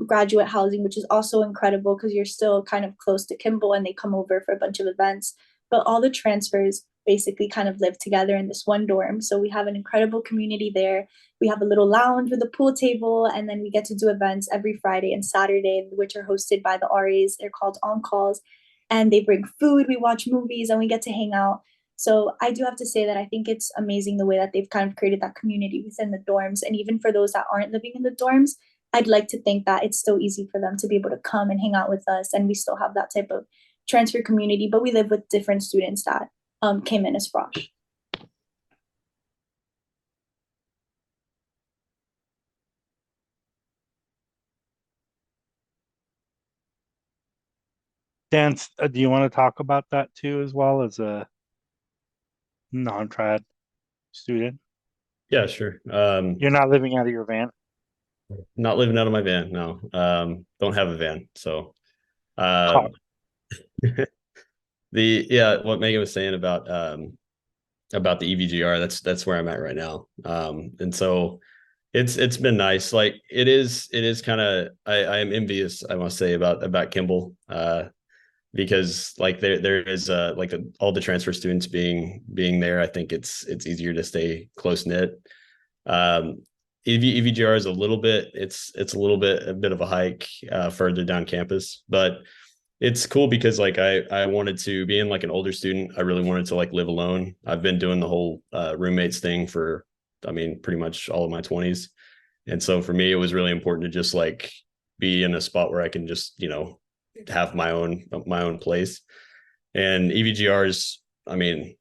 graduate housing, which is also incredible because you're still kind of close to Kimball and they come over for a bunch of events. But all the transfers basically kind of live together in this one dorm. So we have an incredible community there. We have a little lounge with a pool table, and then we get to do events every Friday and Saturday, which are hosted by the RAs. They're called on calls, and they bring food, we watch movies, and we get to hang out. So I do have to say that I think it's amazing the way that they've kind of created that community within the dorms. And even for those that aren't living in the dorms, I'd like to think that it's still easy for them to be able to come and hang out with us. And we still have that type of transfer community, but we live with different students that came in as frosh. Dan, do you want to talk about that too, as well as a non-trad student? Yeah, sure. You're not living out of your van? Not living out of my van, no. Don't have a van. So what Megan was saying about the EVGR, that's where I'm at right now. And so it's been nice. Like it is kind of I am envious, I must say, about Kimball. Because like there is all the transfer students being there, I think it's easier to stay close knit. EVGR is a little bit a bit of a hike further down campus, but it's cool because like I wanted to, being like an older student, I really wanted to like live alone. I've been doing the whole roommates thing for, I mean, pretty much all of my 20s. And so for me, it was really important to just like be in a spot where I can just, have my own place. And EVGR's, I mean,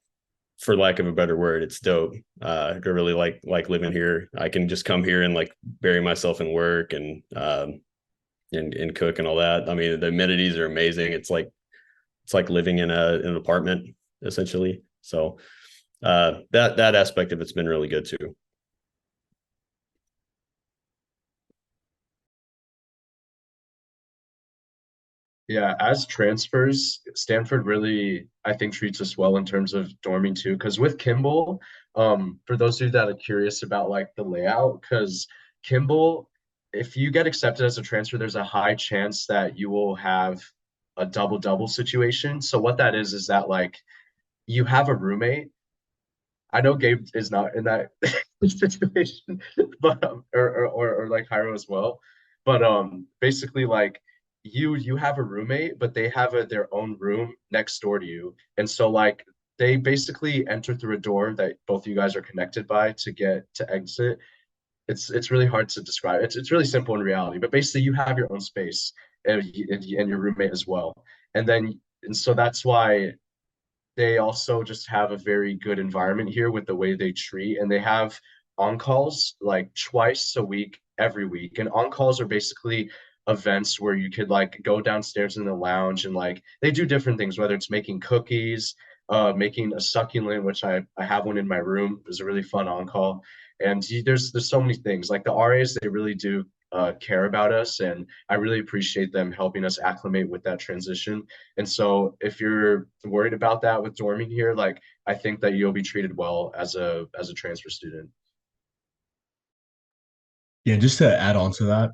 for lack of a better word, it's dope. I really like living here. I can just come here and like bury myself in work and cook and all that. I mean, the amenities are amazing. It's like living in an apartment essentially. So that aspect of it's been really good too. Yeah, as transfers, Stanford really, I think, treats us well in terms of dorming too. Because with Kimball, for those of you that are curious about like the layout, because Kimball, if you get accepted as a transfer, there's a high chance that you will have a double-double situation. So what that is that like you have a roommate. I know Gabe is not in that situation, but or like Hyro as well. But basically like you have a roommate, but they have their own room next door to you. And so like they basically enter through a door that both of you guys are connected by to get to exit. It's really hard to describe. It's really simple in reality, but basically you have your own space and your roommate as well. And so that's why they also just have a very good environment here with the way they treat, and they have on calls like twice a week every week. And on calls are basically events where you could like go downstairs in the lounge and like they do different things, whether it's making cookies, making a succulent, which I have one in my room. It was a really fun on call. And there's so many things like the RAs, they really do care about us, and I really appreciate them helping us acclimate with that transition. And so if you're worried about that with dorming here, like I think that you'll be treated well as a transfer student. Yeah, just to add on to that,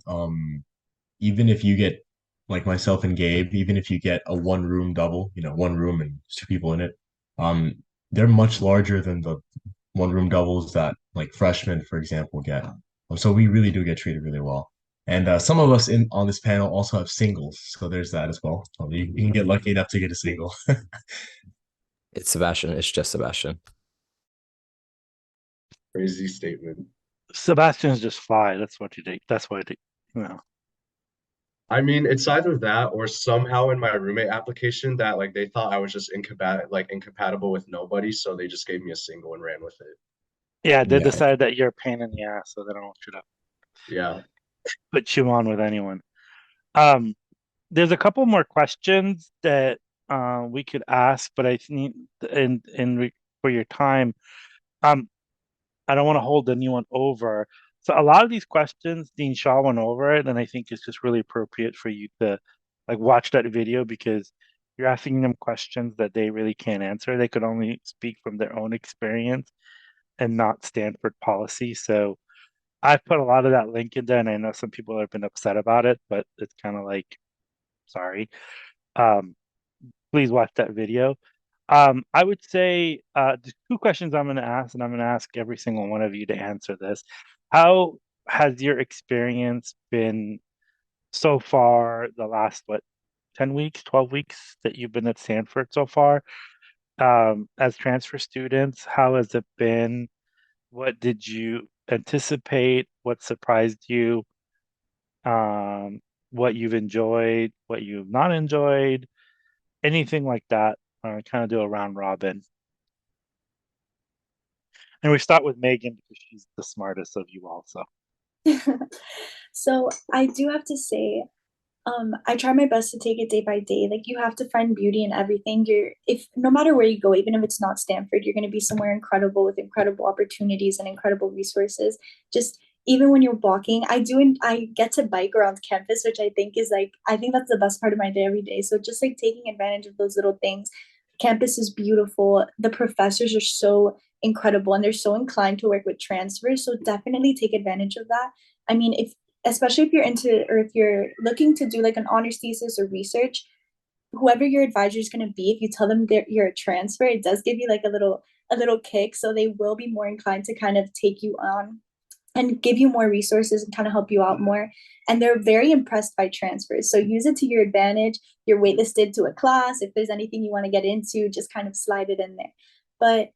even if you get like myself and Gabe, even if you get a one room double, one room and two people in it, um, they're much larger than the one room doubles that like freshmen, for example, get. So we really do get treated really well. And some of us on this panel also have singles, so there's that as well. You can get lucky enough to get a single. It's Sebastian. It's just Sebastian. Crazy statement. Sebastian's just fly. That's what you think. That's why I mean, it's either that or somehow in my roommate application that like they thought I was just incompatible with nobody, so they just gave me a single and ran with it. Yeah, they decided that you're a pain in the ass, so they don't want you to put you on with anyone. There's a couple more questions that we could ask, but I think for your time, I don't want to hold anyone over. So a lot of these questions, Dean Shaw went over it, and I think it's just really appropriate for you to like watch that video because you're asking them questions that they really can't answer. They could only speak from their own experience and not Stanford policy. So I've put a lot of that link in there, and I know some people have been upset about it, but it's kind of like, sorry. Please watch that video. I would say the two questions I'm going to ask, and I'm going to ask every single one of you to answer this. How has your experience been so far, the last, what, 10 weeks, 12 weeks that you've been at Stanford so far? As transfer students, how has it been? What did you anticipate? What surprised you? Um, what you've enjoyed, what you've not enjoyed, anything like that. Kind of do a round robin. And we start with Megan because she's the smartest of you all. So So I do have to say, I try my best to take it day by day. Like you have to find beauty in everything. If no matter where you go, even if it's not Stanford, you're going to be somewhere incredible with incredible opportunities and incredible resources. Just even when you're walking, I get to bike around campus, which I think is like, I think that's the best part of my day every day. So just like taking advantage of those little things. Campus is beautiful. The professors are so incredible and they're so inclined to work with transfers. So definitely take advantage of that. I mean, if especially if you're into or if you're looking to do like an honors thesis or research, whoever your advisor is going to be, if you tell them you're a transfer, it does give you like a little kick, so they will be more inclined to kind of take you on and give you more resources and kind of help you out more. And they're very impressed by transfers, so use it to your advantage. You're waitlisted to a class. If there's anything you want to get into, just kind of slide it in there. But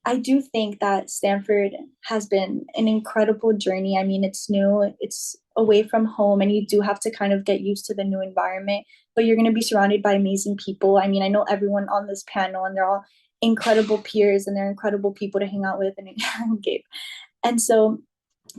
I do think that Stanford has been an incredible journey. I mean, it's new, it's away from home, and you do have to kind of get used to the new environment, but you're going to be surrounded by amazing people. I mean, I know everyone on this panel, and they're all incredible peers, and they're incredible people to hang out with and engage. And so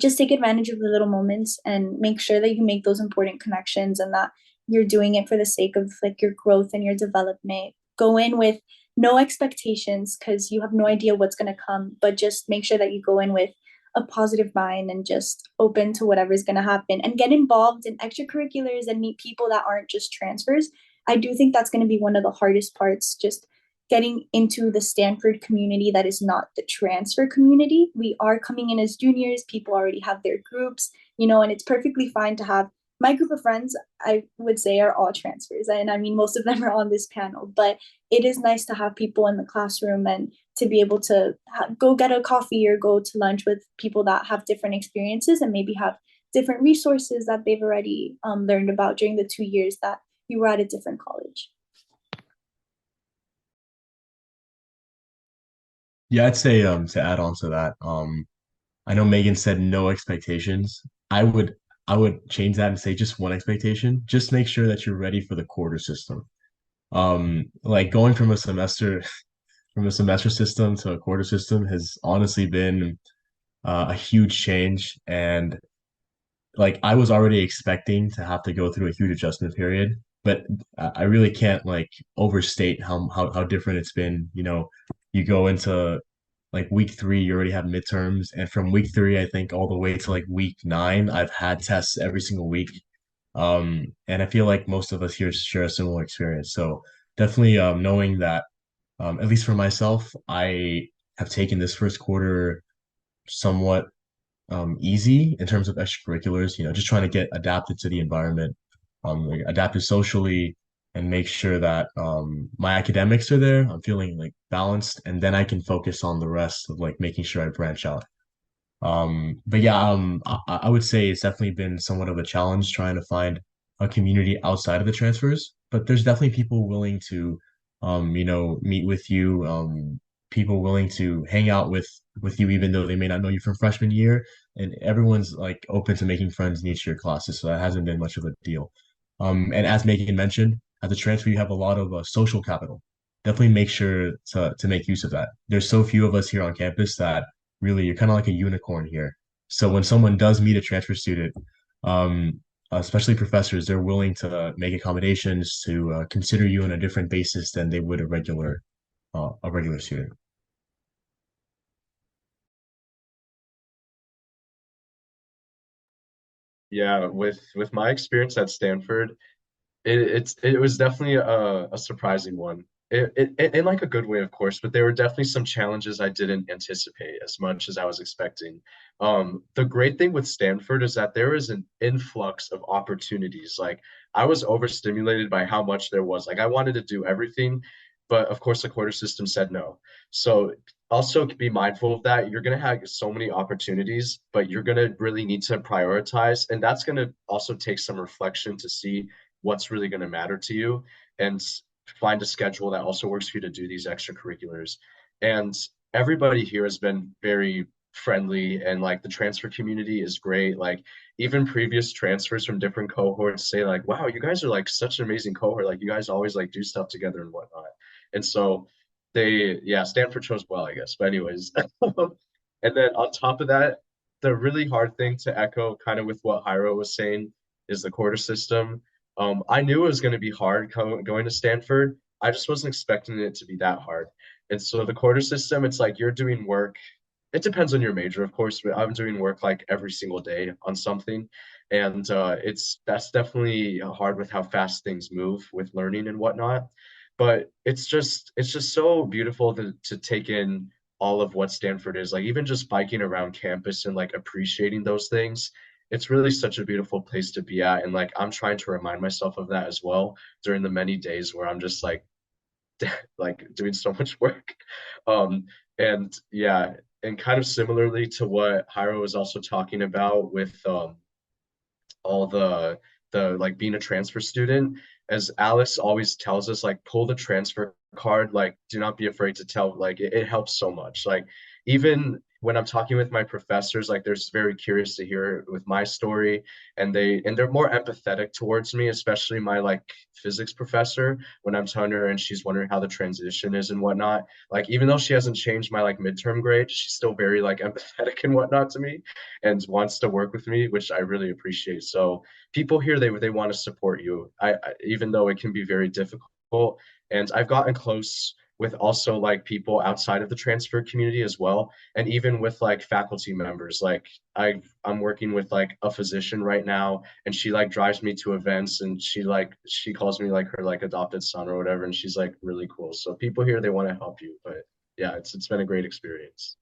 just take advantage of the little moments and make sure that you make those important connections and that you're doing it for the sake of like your growth and your development. Go in with no expectations because you have no idea what's going to come, but just make sure that you go in with a positive mind and just open to whatever is going to happen and get involved in extracurriculars and meet people that aren't just transfers. I do think that's going to be one of the hardest parts, just getting into the Stanford community that is not the transfer community. We are coming in as juniors, people already have their groups, and it's perfectly fine to have my group of friends, I would say, are all transfers. And I mean, most of them are on this panel, but it is nice to have people in the classroom and to be able to go get a coffee or go to lunch with people that have different experiences and maybe have different resources that they've already learned about during the 2 years that you were at a different college. Yeah, I'd say to add on to that, I know Megan said no expectations. I would change that and say just one expectation. Just make sure that you're ready for the quarter system. Like going from a semester system to a quarter system has honestly been a huge change. And like I was already expecting to have to go through a huge adjustment period, but I really can't like overstate how different it's been. You go into like week 3, you already have midterms, and from week 3, I think all the way to like week 9, I've had tests every single week. And I feel like most of us here share a similar experience. So definitely knowing that, at least for myself, I have taken this first quarter somewhat easy in terms of extracurriculars, just trying to get adapted to the environment, like, adapted socially, and make sure that my academics are there. I'm feeling like balanced, and then I can focus on the rest of like making sure I branch out. But yeah, I would say it's definitely been somewhat of a challenge trying to find a community outside of the transfers, but there's definitely people willing to, meet with you, people willing to hang out with you, even though they may not know you from freshman year, and everyone's like open to making friends in each of your classes, so that hasn't been much of a deal. And as Megan mentioned, at the transfer, you have a lot of social capital. Definitely make sure to make use of that. There's so few of us here on campus that really you're kind of like a unicorn here. So when someone does meet a transfer student, especially professors, they're willing to make accommodations to consider you on a different basis than they would a regular student. Yeah, with my experience at Stanford, it was definitely a surprising one. In like a good way, of course, but there were definitely some challenges I didn't anticipate as much as I was expecting. The great thing with Stanford is that there is an influx of opportunities. Like I was overstimulated by how much there was. Like I wanted to do everything, but of course the quarter system said no. So also be mindful of that. You're going to have so many opportunities, but you're going to really need to prioritize. And that's going to also take some reflection to see what's really going to matter to you and find a schedule that also works for you to do these extracurriculars. And everybody here has been very friendly, and like the transfer community is great. Like even previous transfers from different cohorts say like, wow, you guys are like such an amazing cohort. Like you guys always like do stuff together and whatnot. And so yeah, Stanford chose well, I guess. But anyways, and then on top of that, the really hard thing to echo kind of with what Hyro was saying is the quarter system. I knew it was going to be hard going to Stanford. I just wasn't expecting it to be that hard. And so the quarter system, it's like you're doing work. It depends on your major, of course, but I'm doing work like every single day on something. And that's definitely hard with how fast things move with learning and whatnot. But it's just so beautiful to take in all of what Stanford is. Like even just biking around campus and like appreciating those things. It's really such a beautiful place to be at. And like I'm trying to remind myself of that as well during the many days where I'm just like doing so much work. And yeah, and kind of similarly to what Hyro was also talking about with all the like being a transfer student, as Alice always tells us, like pull the transfer card, like do not be afraid to tell, like it helps so much. Like even when I'm talking with my professors, like they're just very curious to hear with my story, and they're more empathetic towards me, especially my like physics professor when I'm telling her and she's wondering how the transition is and whatnot. Like even though she hasn't changed my like midterm grade, she's still very like empathetic and whatnot to me and wants to work with me, which I really appreciate. So people here, they want to support you. Even though it can be very difficult, and I've gotten close with also like people outside of the transfer community as well, and even with like faculty members. Like I'm working with like a physician right now, and she like drives me to events, and she calls me like her like adopted son or whatever, and she's like really cool. So people here, they want to help you. But yeah, it's been a great experience.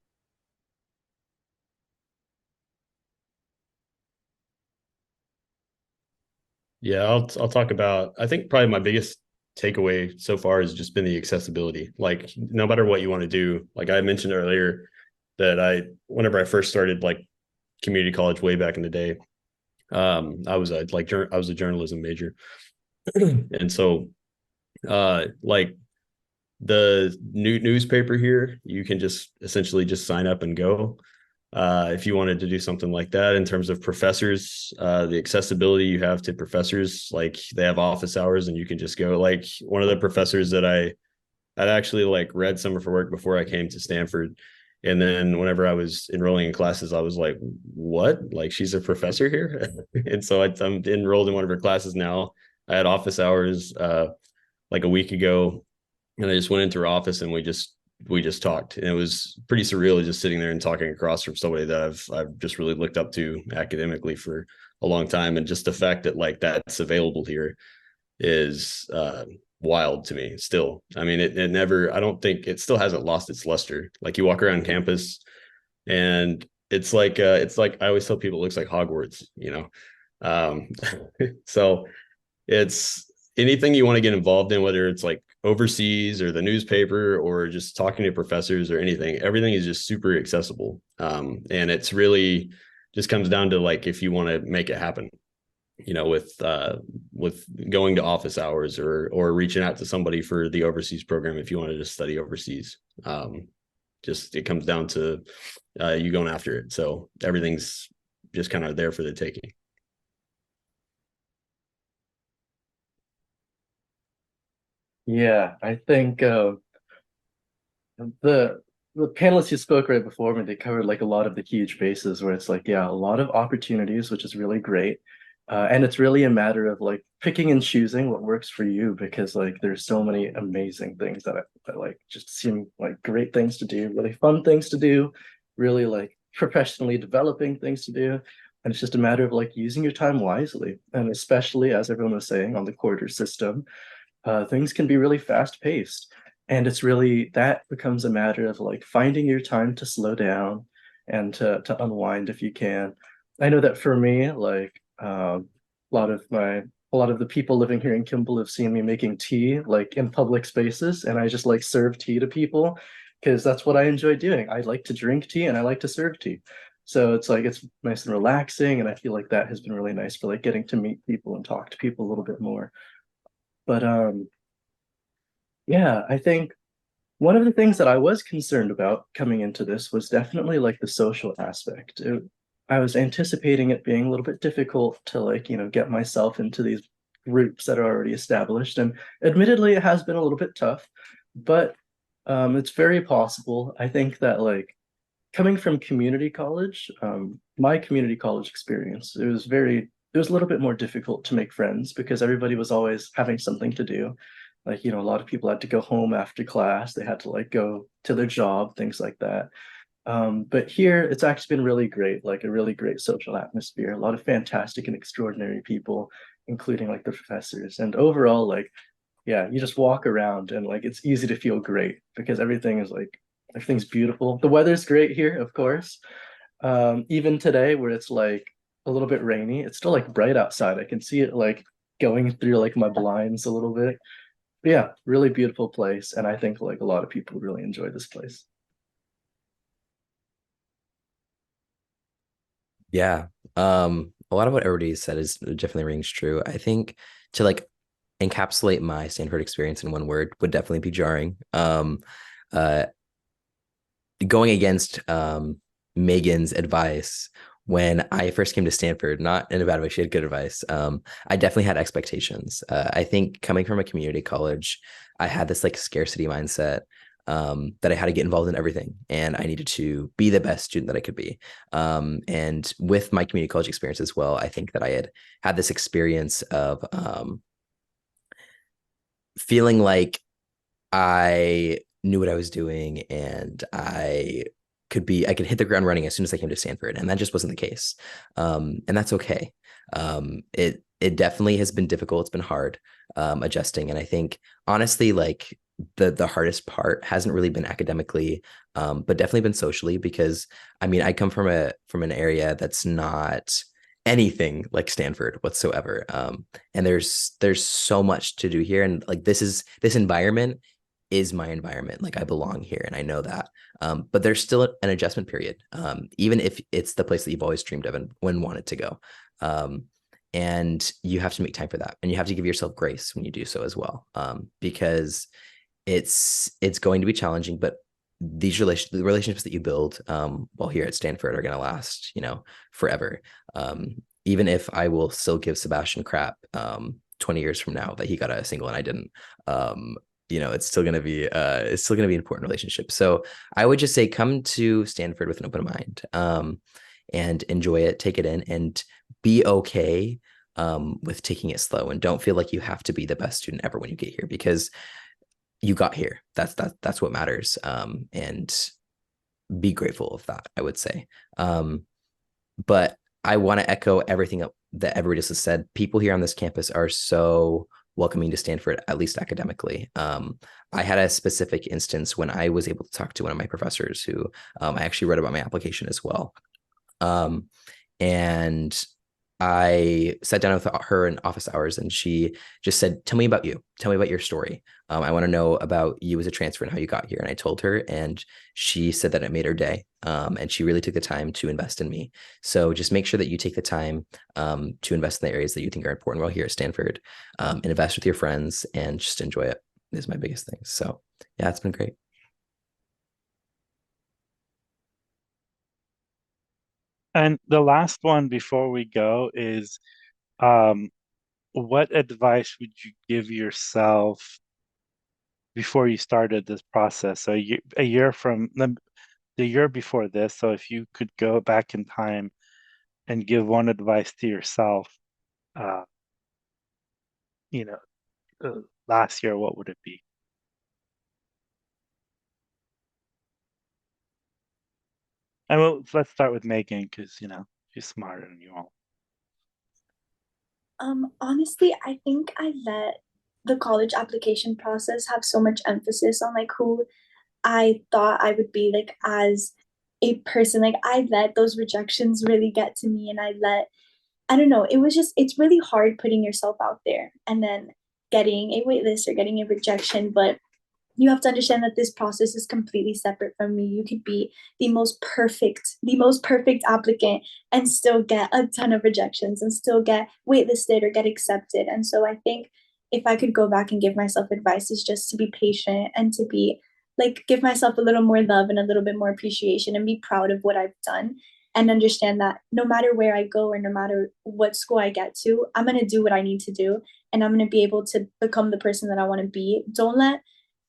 Yeah, I'll talk about, I think probably my biggest takeaway so far has just been the accessibility. Like no matter what you want to do, like I mentioned earlier that whenever I first started like community college way back in the day, I was a journalism major. And so like the newspaper here, you can just essentially just sign up and go. If you wanted to do something like that in terms of professors, the accessibility you have to professors, like they have office hours and you can just go. Like one of the professors that I'd actually like read some of her work before I came to Stanford. And then whenever I was enrolling in classes, I was like, what? Like she's a professor here? And so I'm enrolled in one of her classes now. I had office hours like a week ago, and I just went into her office and we just talked, and it was pretty surreal just sitting there and talking across from somebody that I've just really looked up to academically for a long time. And just the fact that like that's available here is wild to me still. I mean, it never, I don't think it still hasn't lost its luster. Like you walk around campus and it's like I always tell people it looks like Hogwarts, you know. So it's anything you want to get involved in, whether it's like overseas or the newspaper or just talking to professors or anything, everything is just super accessible. And it's really just comes down to like if you want to make it happen, you know, with going to office hours or reaching out to somebody for the overseas program if you wanted to study overseas. Just it comes down to you going after it. So everything's just kind of there for the taking. Yeah, I think the panelists who spoke right before me, they covered like a lot of the huge bases where it's like, yeah, a lot of opportunities, which is really great. And it's really a matter of like picking and choosing what works for you, because like there's so many amazing things that like just seem like great things to do, really fun things to do, really like professionally developing things to do. And it's just a matter of like using your time wisely. And especially as everyone was saying on the quarter system, things can be really fast paced. And it's really that becomes a matter of like finding your time to slow down and to unwind if you can. I know that for me, like a lot of a lot of the people living here in Kimball have seen me making tea like in public spaces, and I just like serve tea to people because that's what I enjoy doing. I like to drink tea and I like to serve tea. So it's like it's nice and relaxing, and I feel like that has been really nice for like getting to meet people and talk to people a little bit more. But yeah, I think one of the things that I was concerned about coming into this was definitely like the social aspect. I was anticipating it being a little bit difficult to like, get myself into these groups that are already established. And admittedly, it has been a little bit tough, but it's very possible. I think that like coming from community college, my community college experience, it was a little bit more difficult to make friends because everybody was always having something to do. Like, a lot of people had to go home after class. They had to like go to their job, things like that. But here it's actually been really great, like a really great social atmosphere, a lot of fantastic and extraordinary people, including like the professors. And overall, like, yeah, you just walk around and like it's easy to feel great because everything's beautiful. The weather's great here, of course. Even today where it's like a little bit rainy, it's still like bright outside. I can see it like going through like my blinds a little bit. But yeah, really beautiful place. And I think like a lot of people really enjoy this place. Yeah. A lot of what everybody said is definitely rings true. I think to like encapsulate my Stanford experience in one word would definitely be jarring. Uh, Going against Megan's advice when I first came to Stanford, not in a bad way, she had good advice. I definitely had expectations. I think coming from a community college, I had this like scarcity mindset that I had to get involved in everything and I needed to be the best student that I could be. And with my community college experience as well, I think that I had this experience of feeling like I knew what I was doing and I could hit the ground running as soon as I came to Stanford. And that just wasn't the case. And that's okay. It definitely has been difficult. It's been hard adjusting. And I think honestly, like the hardest part hasn't really been academically, but definitely been socially, because I mean, I come from an area that's not anything like Stanford whatsoever. And there's so much to do here. And like this environment is my environment. Like I belong here and I know that. But there's still an adjustment period, even if it's the place that you've always dreamed of and when wanted to go. And you have to make time for that. And you have to give yourself grace when you do so as well. Because it's going to be challenging, but the relationships that you build while here at Stanford are going to last, forever. Even if I will still give Sebastian crap 20 years from now that he got a single and I didn't, it's still going to be an important relationship. So I would just say come to Stanford with an open mind and enjoy it, take it in, and be okay with taking it slow, and don't feel like you have to be the best student ever when you get here, because you got here. That's what matters. And be grateful of that, I would say. But I want to echo everything that everybody just has said. People here on this campus are so welcoming to Stanford, at least academically. I had a specific instance when I was able to talk to one of my professors who I actually read about my application as well. And I sat down with her in office hours and she just said, tell me about you. Tell me about your story. I want to know about you as a transfer and how you got here. And I told her, and she said that it made her day. And she really took the time to invest in me. So just make sure that you take the time to invest in the areas that you think are important while here at Stanford, and invest with your friends and just enjoy it is my biggest thing. So yeah, it's been great. And the last one before we go is, what advice would you give yourself before you started this process? So a year from the year before this, so if you could go back in time and give one advice to yourself, uh, you know, last year, what would it be? And let's start with Megan, because she's smarter than you all. Honestly, I think I let the college application process have so much emphasis on like who I thought I would be like as a person. Like I let those rejections really get to me, and I let I don't know, it's really hard putting yourself out there and then getting a wait list or getting a rejection. But you have to understand that this process is completely separate from me. You could be the most perfect applicant and still get a ton of rejections and still get waitlisted or get accepted. And so I think if I could go back and give myself advice, is just to be patient and to be like, give myself a little more love and a little bit more appreciation and be proud of what I've done, and understand that no matter where I go or no matter what school I get to, I'm going to do what I need to do, and I'm going to be able to become the person that I want to be. Don't let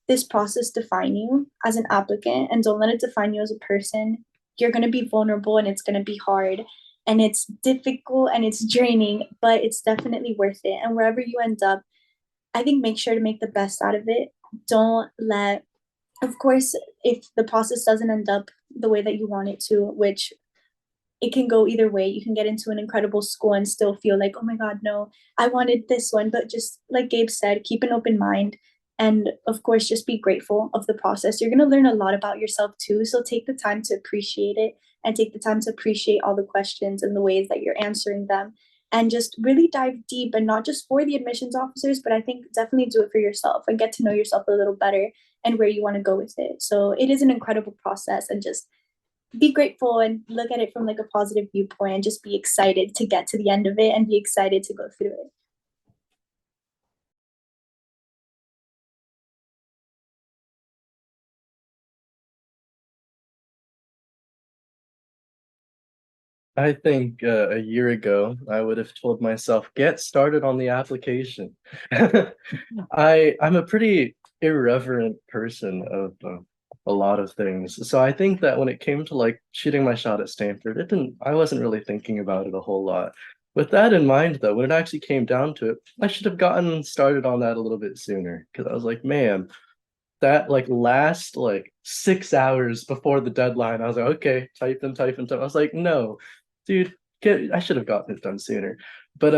this process define you as an applicant, and don't let it define you as a person. You're going to be vulnerable and it's going to be hard and it's difficult and it's draining, but it's definitely worth it. And wherever you end up, I think make sure to make the best out of it. Don't let, of course, if the process doesn't end up the way that you want it to, which it can go either way. You can get into an incredible school and still feel like, oh my God, no, I wanted this one. But just like Gabe said, keep an open mind. And of course, just be grateful of the process. You're going to learn a lot about yourself too. So take the time to appreciate it and take the time to appreciate all the questions and the ways that you're answering them. And just really dive deep, and not just for the admissions officers, but I think definitely do it for yourself and get to know yourself a little better and where you want to go with it. So it is an incredible process, and just be grateful and look at it from like a positive viewpoint, and just be excited to get to the end of it and be excited to go through it. I think a year ago, I would have told myself, get started on the application. I'm a pretty irreverent person of a lot of things. So I think that when it came to like shooting my shot at Stanford, I wasn't really thinking about it a whole lot. With that in mind, though, when it actually came down to it, I should have gotten started on that a little bit sooner, because I was like, man, that like last like 6 hours before the deadline, I was like, okay, type and type and type. I was like, no, dude, I should have gotten it done sooner. But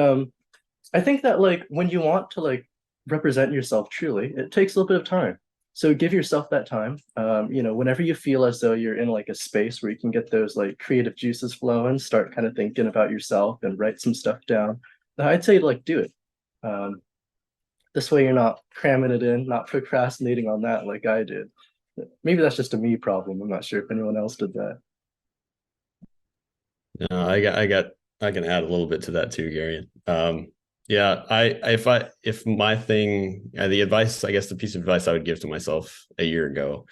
I think that like when you want to like represent yourself truly, it takes a little bit of time. So give yourself that time. Whenever you feel as though you're in like a space where you can get those like creative juices flowing, start kind of thinking about yourself and write some stuff down. I'd say like do it. This way you're not cramming it in, not procrastinating on that like I did. Maybe that's just a me problem. I'm not sure if anyone else did that. No, I can add a little bit to that too, Gary. Yeah, if my thing, the advice, I guess the piece of advice I would give to myself a year ago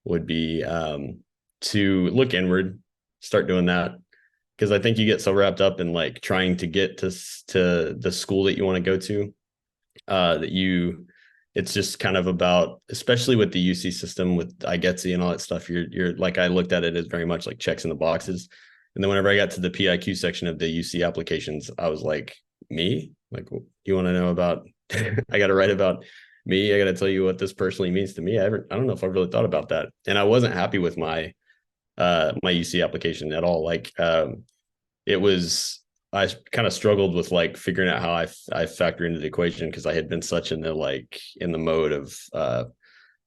would be to look inward, start doing that. Because I think you get so wrapped up in like trying to get to the school that you want to go to, it's just kind of about, especially with the UC system with IGETSI and all that stuff, you're like, I looked at it as very much like checks in the boxes. And then whenever I got to the PIQ section of the UC applications, I was like, me? Like, you want to know about, I got to write about me. I got to tell you what this personally means to me. I don't know if I've really thought about that. And I wasn't happy with my UC application at all. Like, I kind of struggled with like figuring out how I factor into the equation, because I had been such in the mode of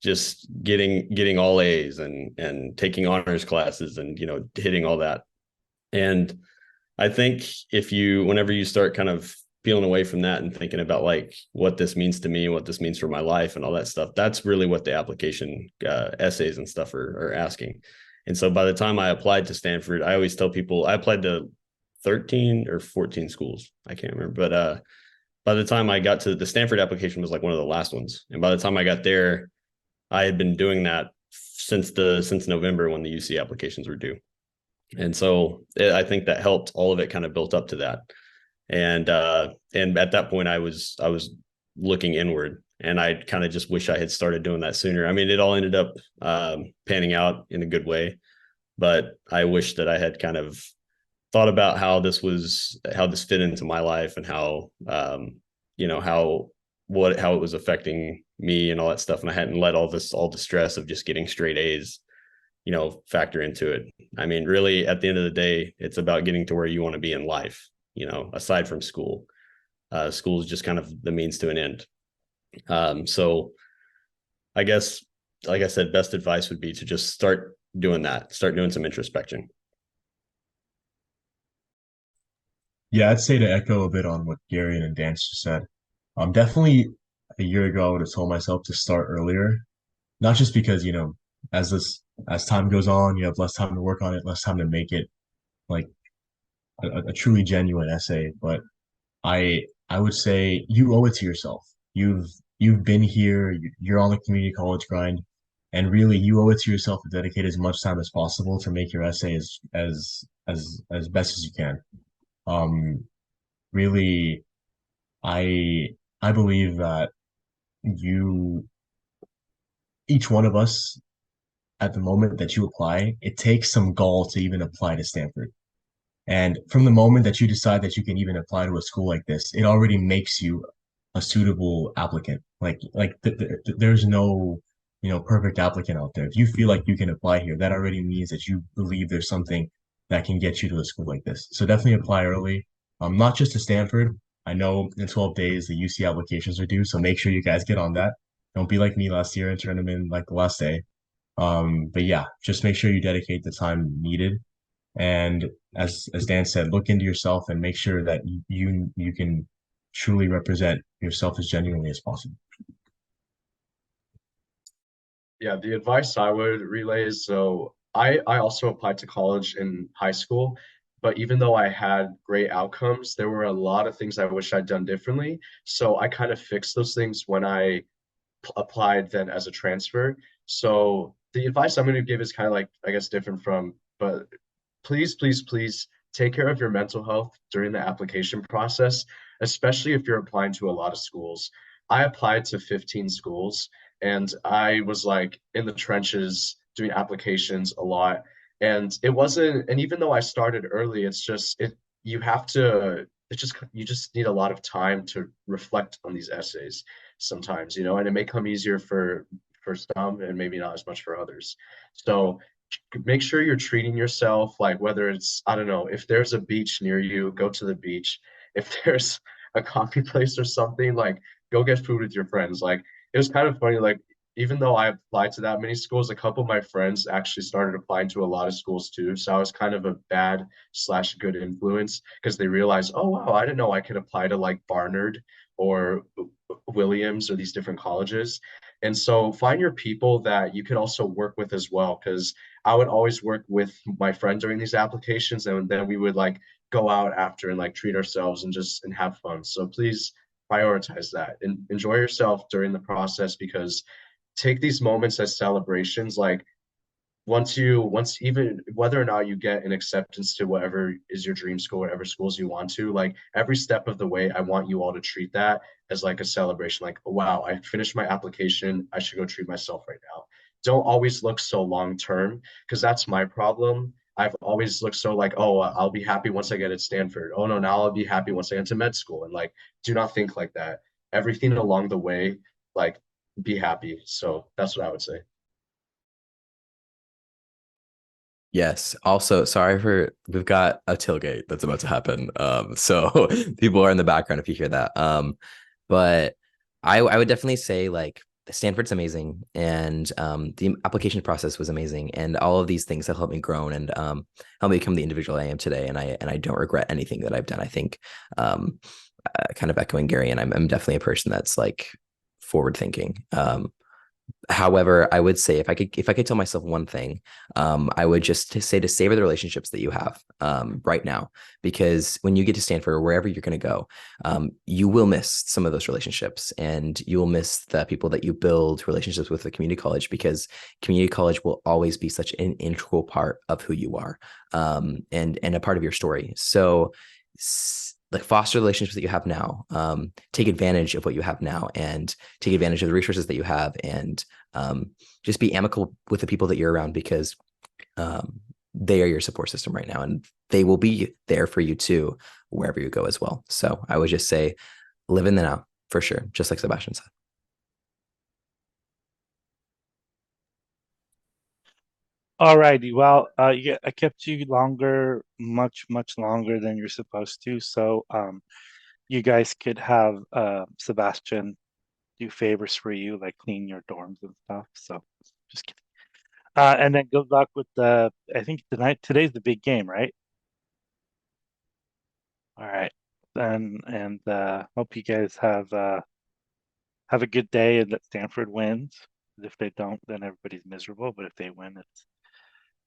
just getting all A's and taking honors classes and hitting all that. And I think whenever you start kind of peeling away from that and thinking about like what this means to me, what this means for my life and all that stuff, that's really what the application essays and stuff are asking. And so by the time I applied to Stanford, I always tell people I applied to 13 or 14 schools. I can't remember. But by the time I got to the Stanford application was like one of the last ones. And by the time I got there, I had been doing that since November when the UC applications were due. And so I think that helped. All of it kind of built up to that. And at that point I was looking inward, and I kind of just wish I had started doing that sooner. I mean, it all ended up panning out in a good way, but I wish that I had kind of thought about how this fit into my life, and how how it was affecting me and all that stuff. And I hadn't let all the stress of just getting straight A's, factor into it. I mean, really at the end of the day, it's about getting to where you want to be in life, aside from school. School is just kind of the means to an end. So I guess, like I said, best advice would be to just start doing some introspection. Yeah, I'd say to echo a bit on what Gary and Dan just said. Definitely a year ago, I would have told myself to start earlier, not just because, as time goes on, you have less time to work on it, less time to make it like a truly genuine essay. But I would say you owe it to yourself. You've been here, you're on the community college grind, and really you owe it to yourself to dedicate as much time as possible to make your essay as best as you can. Um, really, I I believe that you each one of us at the moment that you apply, it takes some gall to even apply to Stanford. And from the moment that you decide that you can even apply to a school like this, it already makes you a suitable applicant. There's no, perfect applicant out there. If you feel like you can apply here, that already means that you believe there's something that can get you to a school like this. So definitely apply early. Not just to Stanford. I know in 12 days the UC applications are due, so make sure you guys get on that. Don't be like me last year and turn them in like the last day. But yeah, just make sure you dedicate the time needed. And as Dan said, look into yourself and make sure that you can truly represent yourself as genuinely as possible. Yeah, the advice I would relay is so I also applied to college in high school, but even though I had great outcomes, there were a lot of things I wish I'd done differently. So I kind of fixed those things when I applied then as a transfer. So the advice I'm going to give is kind of like, I guess, different from, but please, please, please take care of your mental health during the application process, especially if you're applying to a lot of schools. I applied to 15 schools and I was like in the trenches doing applications a lot. And it wasn't, and even though I started early, you have to, you just need a lot of time to reflect on these essays sometimes, and it may come easier for some and maybe not as much for others. So make sure you're treating yourself like whether it's, I don't know, if there's a beach near you, go to the beach. If there's a coffee place or something, like go get food with your friends. Like it was kind of funny, like even though I applied to that many schools, a couple of my friends actually started applying to a lot of schools too. So I was kind of a bad slash good influence because they realized, oh wow, I didn't know I could apply to like Barnard or Williams or these different colleges. And so find your people that you can also work with as well. Because I would always work with my friend during these applications, and then we would like go out after and like treat ourselves and have fun. So please prioritize that and enjoy yourself during the process because take these moments as celebrations. Like once even whether or not you get an acceptance to whatever is your dream school, whatever schools you want to, like every step of the way, I want you all to treat that as like a celebration. Like, wow, I finished my application. I should go treat myself right now. Don't always look so long term because that's my problem. I've always looked so like, oh, I'll be happy once I get at Stanford. Oh no, now I'll be happy once I get to med school. And like, do not think like that. Everything along the way, like, be happy. So that's what I would say. Yes. Also, sorry for we've got a tailgate that's about to happen. So people are in the background if you hear that. But I would definitely say like Stanford's amazing and the application process was amazing and all of these things have helped me grow and helped me become the individual I am today. And I don't regret anything that I've done. I think kind of echoing Gary, and I'm definitely a person that's like forward thinking. However, I would say if I could tell myself one thing, I would just say to savor the relationships that you have right now, because when you get to Stanford or wherever you're going to go, you will miss some of those relationships, and you will miss the people that you build relationships with at community college, because community college will always be such an integral part of who you are, and a part of your story. So like foster the relationships that you have now, take advantage of what you have now, and take advantage of the resources that you have, and just be amicable with the people that you're around, because they are your support system right now, and they will be there for you too wherever you go as well. So I would just say live in the now for sure, just like Sebastian said. All righty. Well, yeah, I kept you longer, much longer than you're supposed to. So, you guys could have Sebastian do favors for you, like clean your dorms and stuff. So, just kidding. And then good luck with I think today's the big game, right? All right. Then and hope you guys have a good day and that Stanford wins. If they don't, then everybody's miserable. But if they win, it's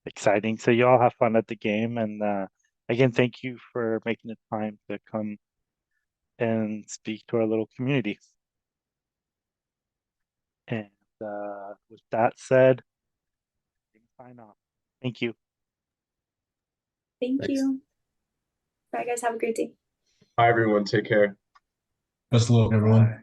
exciting. So you all have fun at the game. And again, thank you for making the time to come and speak to our little community. And with that said, sign off. Thank you. Thank Thanks. you. Bye, guys. Have a great day. Bye, everyone. Take care. Best of luck, everyone. Bye.